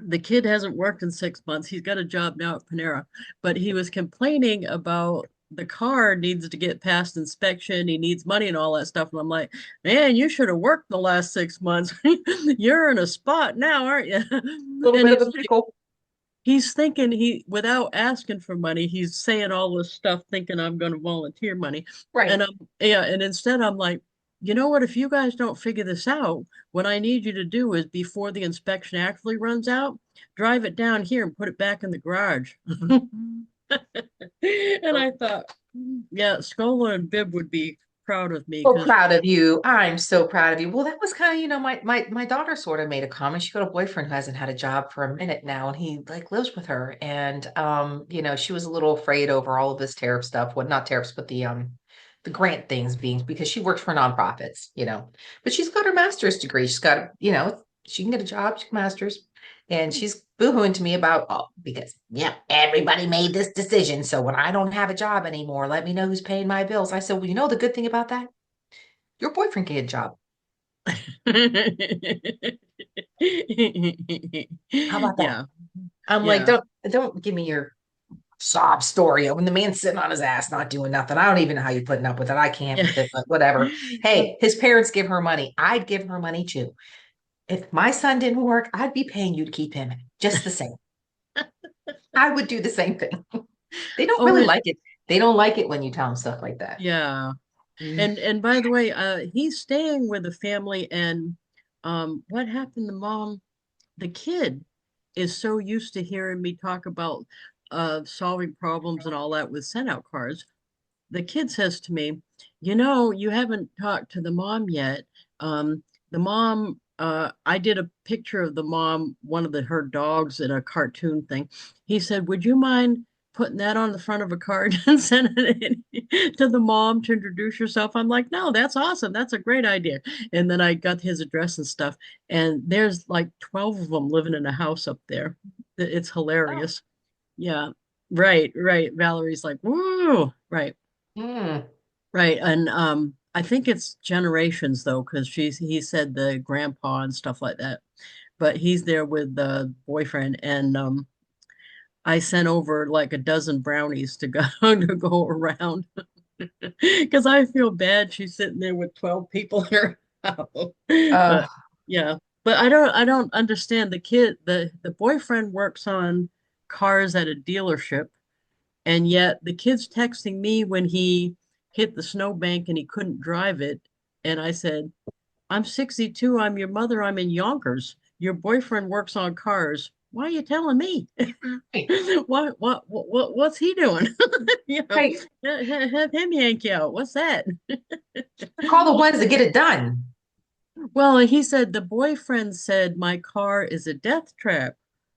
The kid hasn't worked in 6 months. He's got a job now at Panera, but he was complaining about the car needs to get past inspection. He needs money and all that stuff. And I'm like, man, you should have worked the last 6 months. You're in a spot now, aren't you? A little And bit of a pickle. he's thinking without asking for money, he's saying all this stuff thinking I'm going to volunteer money. Right. And instead I'm like, you know what, if you guys don't figure this out, what I need you to do is before the inspection actually runs out, drive it down here and put it back in the garage. And I thought, yeah, Scola and Bib would be proud of me So because proud of you. I'm so proud of you. Well, that was kind of, my daughter sort of made a comment. She got a boyfriend who hasn't had a job for a minute now, and he like lives with her. And she was a little afraid over all of this tariff stuff. Well, not tariffs, but the grant things being because she works for nonprofits. But she's got her master's degree. She's got, she can get a job, she can master's. And she's boohooing to me about, oh, because everybody made this decision. So when I don't have a job anymore, let me know who's paying my bills. I said, well, the good thing about that? Your boyfriend can get a job. How about that? yeah, I'm like, yeah. don't give me your sob story of when the man's sitting on his ass not doing nothing. I don't even know how you're putting up with it. I can't Yeah. with it, but whatever. Hey, his parents give her money. I'd give her money too. If my son didn't work, I'd be paying you to keep him just the same. I would do the same thing. They don't Oh, really and like it. They don't like it when you tell them stuff like that. yeah. Mm. And by the way, he's staying with a family and what happened to mom? The kid is so used to hearing me talk about solving problems and all that with send out cards. The kid says to me, you haven't talked to the mom yet. The mom, I did a picture of the mom, one of her dogs in a cartoon thing. He said, would you mind putting that on the front of a card and sending it to the mom to introduce yourself? I'm like, no, that's awesome. That's a great idea. And then I got his address and stuff. And there's like 12 of them living in a house up there. It's Oh. hilarious. Yeah. Right, right. Valerie's like, woo, right. Mm. Right. And I think it's generations though, because he said the grandpa and stuff like that. But he's there with the boyfriend and I sent over like a dozen brownies to go to go around because I feel bad she's sitting there with 12 people in her house. Uh, But yeah. But I don't understand the boyfriend works on cars at a dealership And yet the kid's texting me when he hit the snowbank and he couldn't drive it. And I said, I'm 62. I'm your mother. I'm in Yonkers. Your boyfriend works on cars. Why are you telling me? Right. What's he doing? You know, Right. have him yank you out. What's that? Call the ones that get it done. Well, he said the boyfriend said my car is a death trap.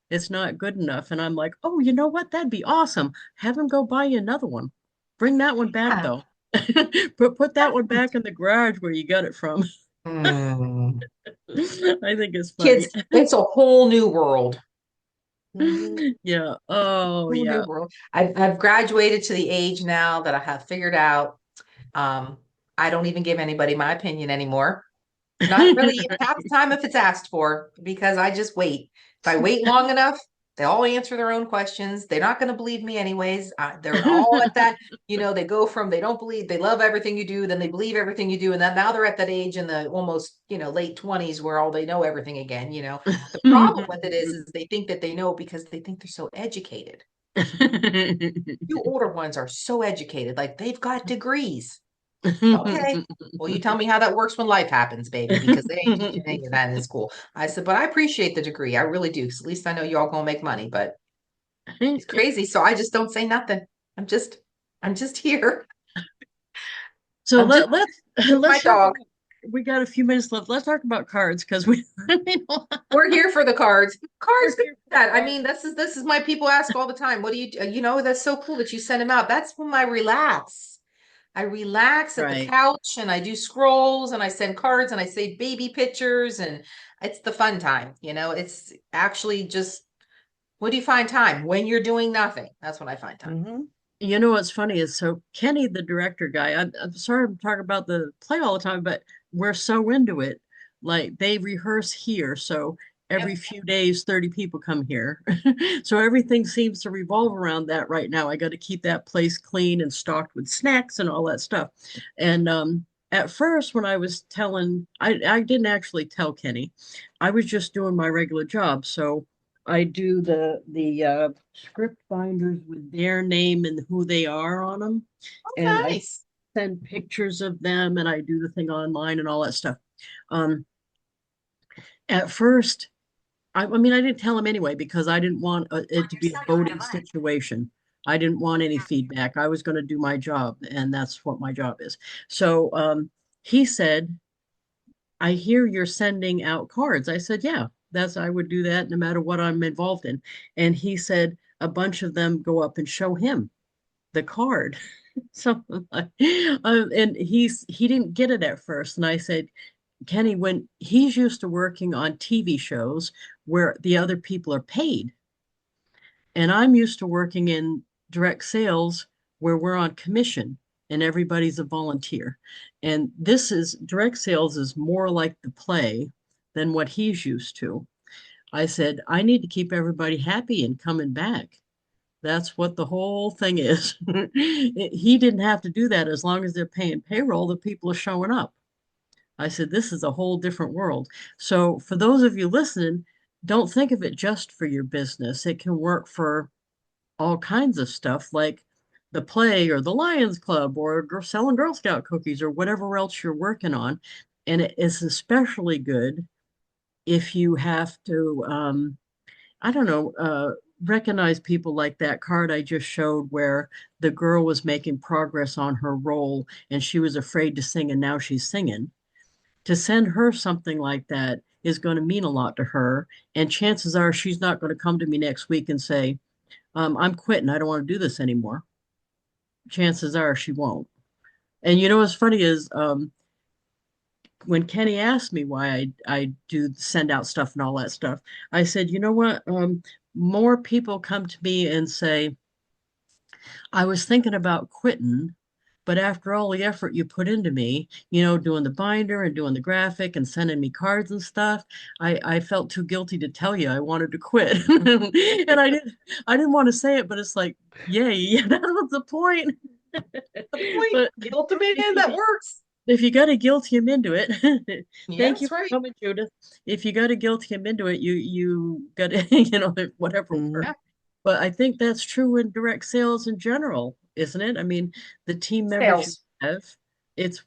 It's not good enough. And I'm like, oh, you know what? That'd be awesome. Have him go buy you another one. Bring that one back Yeah. though. Put that one back in the garage where you got it from. Mm. I think it's funny. Kids, it's a whole new world. Mhm. Yeah. Oh, Whole new yeah. world. I've graduated to the age now that I have figured out. Um, I don't even give anybody my opinion anymore. Not really even half the time if it's asked for, because I just wait. If I wait long enough, they all answer their own questions. They're not going to believe me anyways. They're all at that, they go from they don't believe, they love everything you do, then they believe everything you do. And then now they're at that age in the almost, late 20s where all they know everything again. The problem with it is they think that they know because they think they're so educated. You older ones are so educated, like they've got degrees. Okay. Well, you tell me how that works when life happens, baby, because they ain't teaching any of that in school. I said, but I appreciate the degree. I really do. 'Cause at least I know y'all gonna make money, but it's crazy. So I just don't say nothing. I'm just here. So I'm just let's with my let's talk dog. about, we got a few minutes left. Let's talk about cards because we We're here for the cards. Cards, we're good here for for that. I cards. mean, this is my people ask all the time. What do that's so cool that you send them out. That's when I relax. I relax at the Right. couch and I do scrolls and I send cards and I save baby pictures and it's the fun time. It's actually just when do you find time? When you're doing nothing. That's when I find time. Mhm. You know what's funny is so Kenny, the director guy, I'm sorry I'm talking about the play all the time, but we're so into it. Like they rehearse here, so every Yep. few days 30 people come here. So everything seems to revolve around that right now. I got to keep that place clean and stocked with snacks and all that stuff. And at first when I was telling, I didn't actually tell Kenny. I was just doing my regular job. So I do the script binders with their name and who they are on them. And I Nice. send pictures of them and I do the thing online and all that stuff. Um, at first, I mean, I didn't tell him anyway because I didn't want it to be a voting situation. I didn't want any feedback. I was going to do my job, and that's what my job is. So he said, I hear you're sending out cards. I said, yeah, I would do that no matter what I'm involved in. And he said a bunch of them go up and show him the card. So, and he didn't get it at first. And I said, Kenny, when he's used to working on TV shows where the other people are paid, and I'm used to working in direct sales where we're on commission and everybody's a volunteer. And this is direct sales is more like the play than what he's used to. I said, I need to keep everybody happy and coming back. That's what the whole thing is. He didn't have to do that as long as they're paying payroll, the people are showing up. I said, this is a whole different world. So, for those of you listening, don't think of it just for your business. It can work for all kinds of stuff like the play or the Lions Club or selling Girl Scout cookies or whatever else you're working on. And it is especially good if you have to, I don't know, recognize people like that card I just showed where the girl was making progress on her role and she was afraid to sing and now she's singing. To send her something like that is going to mean a lot to her. And chances are she's not going to come to me next week and say, I'm quitting. I don't want to do this anymore. Chances are she won't. And you know what's funny is when Kenny asked me why I do send out stuff and all that stuff, I said, you know what? More people come to me and say, I was thinking about quitting, but after all the effort you put into me, doing the binder and doing the graphic and sending me cards and stuff, I felt too guilty to tell you I wanted to quit. And I didn't want to say it, but it's like, yay, yeah, that was the point. The point. But Guilt them if in. That you works. if you got to guilt him into it, Yeah, thank you that's for right. coming, Judith. If you got to guilt him into it, you got to, whatever Mhm. works. Yeah. but I think that's true in direct sales in general, isn't it? I mean, the team members you Sales. have, it's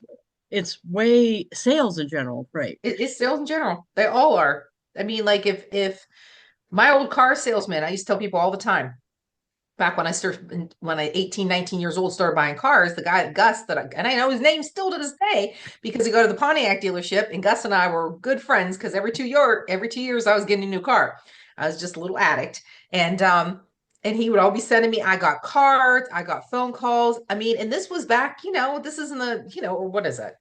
it's way sales in general, right? It's sales in general. They all are. I mean, like if my old car salesman, I used to tell people all the time, back when I started, when I 18, 19 years old, started buying cars, the guy Gus and I know his name still to this day because he go to the Pontiac dealership, and Gus and I were good friends because every 2 years I was getting a new car. I was just a little addict, and he would always sending me. I got cards, I got phone calls. I mean, and this was back, this is in the, or what is it?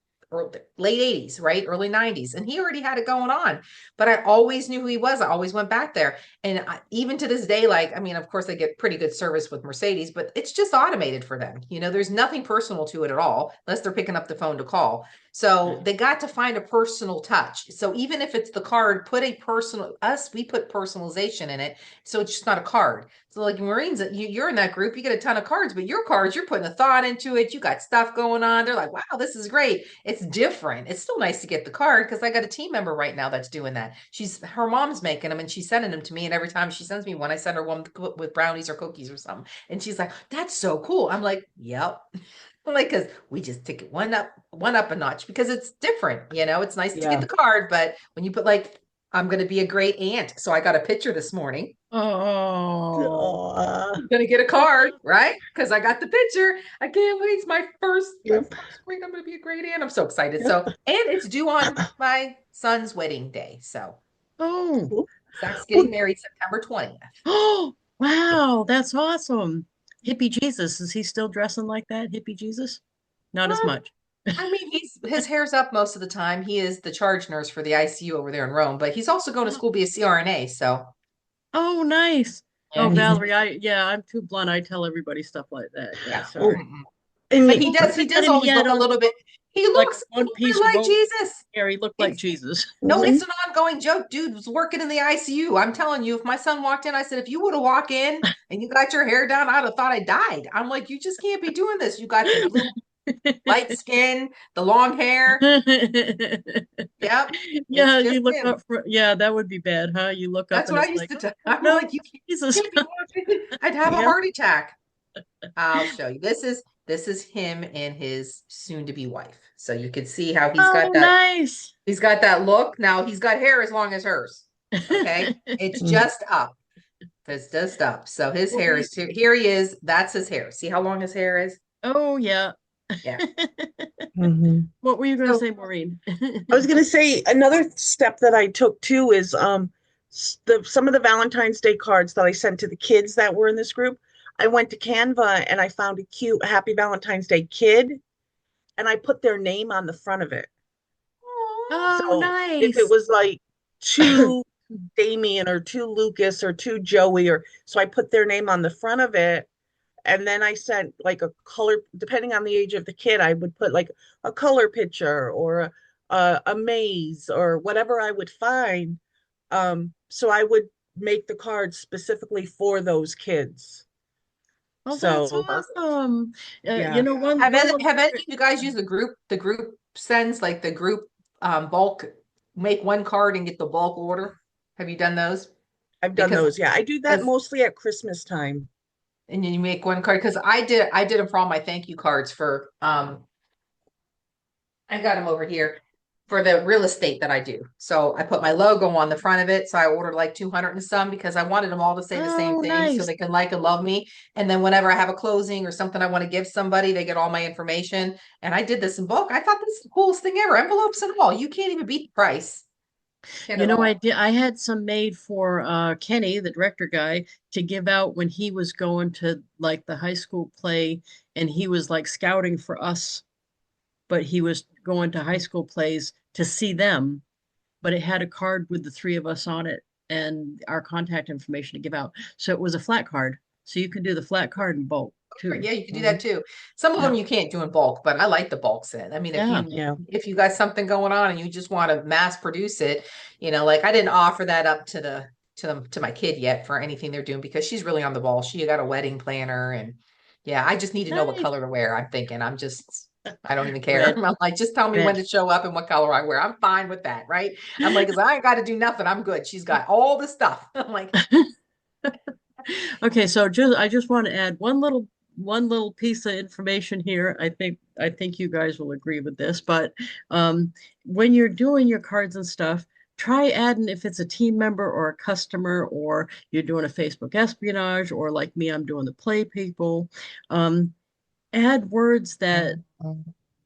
Late 80s, right? Early 90s. And he already had it going on. But I always knew who he was. I always went back there. And even to this day, like, I mean, of course, they get pretty good service with Mercedes, but it's just automated for them. There's nothing personal to it at all, unless they're picking up the phone to call. So they got to find a personal touch. So even if it's the card, we put personalization in it. So it's just not a card. So like Maureen's, you're in that group, you get a ton of cards, but your cards, you're putting a thought into it. You got stuff going on. They're like, wow, this is great. It's different. It's still nice to get the card because I got a team member right now that's doing that. Her mom's making them and she's sending them to me. And every time she sends me one, I send her one with brownies or cookies or something. And she's like, that's so cool. I'm like, yep. I'm like, because we just take it one up a notch because it's different. It's nice to get the card, but when you put like, I'm going to be a great aunt. So I got a picture this morning. Oh, I'm going to get a card, right? Because I got the picture. I can't wait. It's my first week. I'm going to be a great aunt. I'm so excited. So, and it's due on my son's wedding day. So, Zach's getting married September 20th. Oh, wow, that's awesome. Hippie Jesus, is he still dressing like that? Hippie Jesus? Not as much. I mean, his hair's up most of the time. He is the charge nurse for the ICU over there in Rome, but he's also going to school to be a CRNA. So, oh, nice. Yeah, oh, Valerie, I'm too blunt. I tell everybody stuff like that. Yeah, sorry. And But he does always look a little bit. He looks one piece like Jesus. He looked like Jesus. No, it's an ongoing joke. Dude was working in the ICU. I'm telling you, if my son walked in, I said, if you would have walked in and you got your hair done, I'd have thought I died. I'm like, you just can't be doing this. You got the blue light skin, the long hair. Yep. Yeah, you look up for, that would be bad, huh? You look up. That's what I used to tell. I'm no, like, Jesus. I'd have a heart attack. I'll show you. This is him and his soon-to-be wife. So you can see how he's got that. Nice. He's got that look. Now he's got hair as long as hers. Okay. It's just up. It's just up. So his hair is here. He is. That's his hair. See how long his hair is? Oh, yeah. Yeah. What were you going to say, Maureen? I was going to say another step that I took too is some of the Valentine's Day cards that I sent to the kids that were in this group. I went to Canva and I found a cute Happy Valentine's Day kid, and I put their name on the front of it. Oh, so nice. If it was like to Damien or to Lucas or to Joey, so I put their name on the front of it. And then I sent like a color, depending on the age of the kid, I would put like a color picture or a maze or whatever I would find. So I would make the card specifically for those kids. Oh, that's awesome. Yeah. Have any of you guys used the group sends, like the group bulk, make one card and get the bulk order? Have you done those? I've done those. Yeah. I do that mostly at Christmas time. And then you make one card, because I did them for all my thank you cards for I got them over here for the real estate that I do. So I put my logo on the front of it. So I ordered like 200 and some because I wanted them all to say the same thing, so they can like and love me. And then whenever I have a closing or something I want to give somebody, they get all my information. And I did this in bulk. I thought this is the coolest thing ever. Envelopes and all. You can't even beat the price. I had some made for Kenny, the director guy, to give out when he was going to like the high school play, and he was like scouting for us, but he was going to high school plays to see them. But it had a card with the three of us on it and our contact information to give out. So it was a flat card. So you can do the flat card in bulk too. Yeah, you can do that too. Some of them you can't do in bulk, but I like the bulk set. I mean, if you got something going on and you just want to mass produce it, like I didn't offer that up to my kid yet for anything they're doing, because she's really on the ball. She got a wedding planner, and I just need to know what color to wear. I'm thinking I don't even care. I'm like, just tell me when to show up and what color I wear. I'm fine with that, right? I'm like, because I ain't got to do nothing. I'm good. She's got all the stuff. I'm like, Okay, so I just want to add one little piece of information here. I think you guys will agree with this, but when you're doing your cards and stuff, try adding if it's a team member or a customer or you're doing a Facebook espionage or like me, I'm doing the play people. Add words that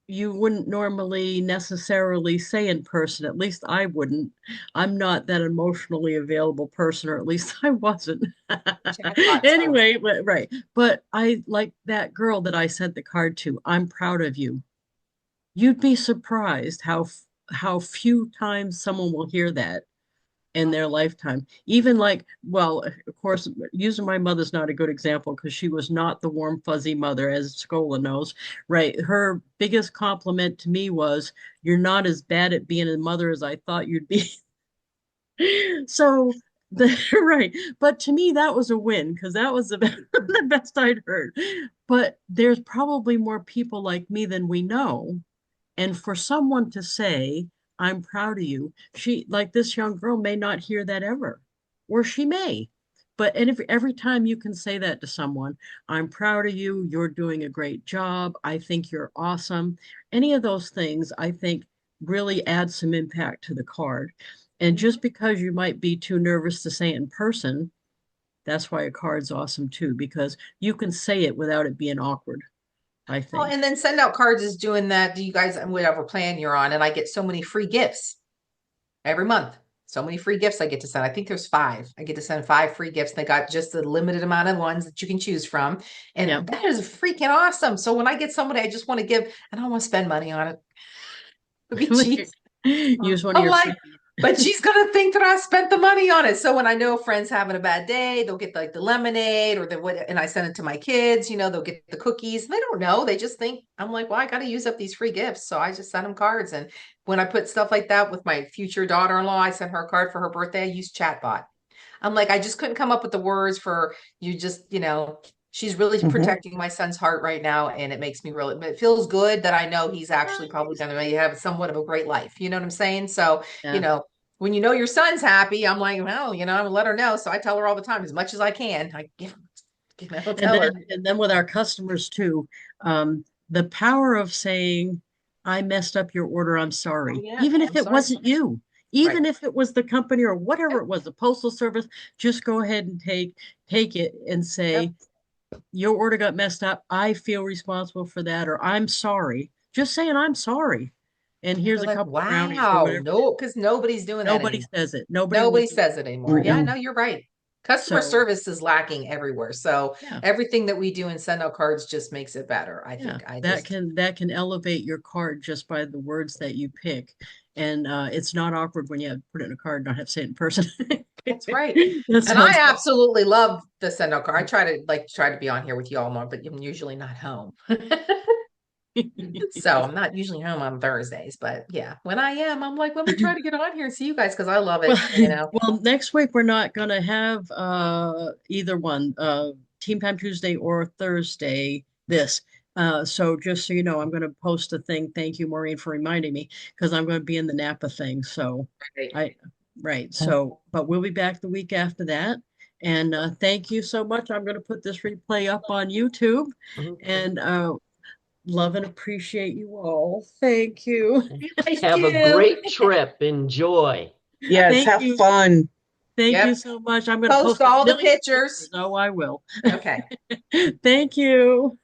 you wouldn't normally necessarily say in person. At least I wouldn't. I'm not that emotionally available person, or at least I wasn't. I thought so. Anyway, right. But I like that girl that I sent the card to. I'm proud of you. You'd be surprised how few times someone will hear that in their lifetime. Even like, well, of course, using my mother's not a good example because she was not the warm, fuzzy mother, as Scola knows, right? Her biggest compliment to me was, "You're not as bad at being a mother as I thought you'd be." So, right. But to me, that was a win because that was the best I'd heard. But there's probably more people like me than we know. And for someone to say, I'm proud of you, she, like this young girl, may not hear that ever, or she may. But and if every time you can say that to someone, I'm proud of you, you're doing a great job, I think you're awesome, any of those things, I think really add some impact to the card. And just because you might be too nervous to say it in person, that's why a card's awesome too, because you can say it without it being awkward, I Well, think. and then Send Out Cards is doing that. Do you guys, whatever plan you're on, and I get so many free gifts every month. So many free gifts I get to send. I think there's 5. I get to send 5 free gifts. They got just a limited amount of ones that you can choose from. Yeah. And that is freaking awesome. So when I get somebody I just want to give, I don't want to spend money on it. It'd be cheap. Use one of I'm your like, freebies. but she's gonna think that I spent the money on it. So when I know a friend's having a bad day, they'll get like the lemonade or the what, and I send it to my kids. They'll get the cookies. They don't know. They just think I'm like, well, I got to use up these free gifts, so I just send them cards. And when I put stuff like that with my future daughter-in-law, I sent her a card for her birthday. I used chatbot. I'm like, I just couldn't come up with the words for you. She's really Mhm. protecting my son's heart right now, and it makes me really. But it feels good that I know he's actually probably going to have somewhat of a great life. You know what I'm saying? So, you Yeah. know, when you know your son's happy, I'm like, well, I'm gonna let her know. So I tell her all the time, as much as I can. Tell her. And then with our customers too, the power of saying, I messed up your order, I'm Oh sorry. yeah, Even if I'm it sorry. wasn't you, Right. even if it was the company or whatever it was, the postal service, just go ahead and take it and Yep. say, your order got messed up. I feel responsible for that, or I'm sorry. Just saying I'm sorry. And And here's they're a like, couple of brownies or wow, whatever it no, is. because nobody's doing that Nobody anymore. says it. Nobody will Nobody do says that. it anymore. Yeah, Mm-mm. no, you're right. Customer So service is lacking everywhere. So yeah. everything that we do in Send Out Cards just makes it better. I Yeah, think. I just that can elevate your card just by the words that you pick, and it's not awkward when you have to put it in a card, not have to say it in person. That's right. That And I sounds bad. absolutely love the Send Out Card. I try to be on here with you all more, but I'm usually not home. So I'm not usually home on Thursdays, but yeah, when I am, I'm like, let me try to get on here and see you guys because I love Well, it. well, next week we're not gonna have either one, Team Time Tuesday or Thursday. This. So just so you know, I'm gonna post a thing. Thank you, Maureen, for reminding me because I'm gonna be in the Napa thing. So Right. I right. So, but we'll be back the week after that. And thank you so much. I'm gonna put this replay up on YouTube Okay. and love and appreciate you all. Thank you. Thank Have a you. great trip. Enjoy. Yes, Thank have you. fun. Thank you Yep. so much. I'm going to Post post a all the million pictures. pictures. Oh, I will. Okay. Thank you.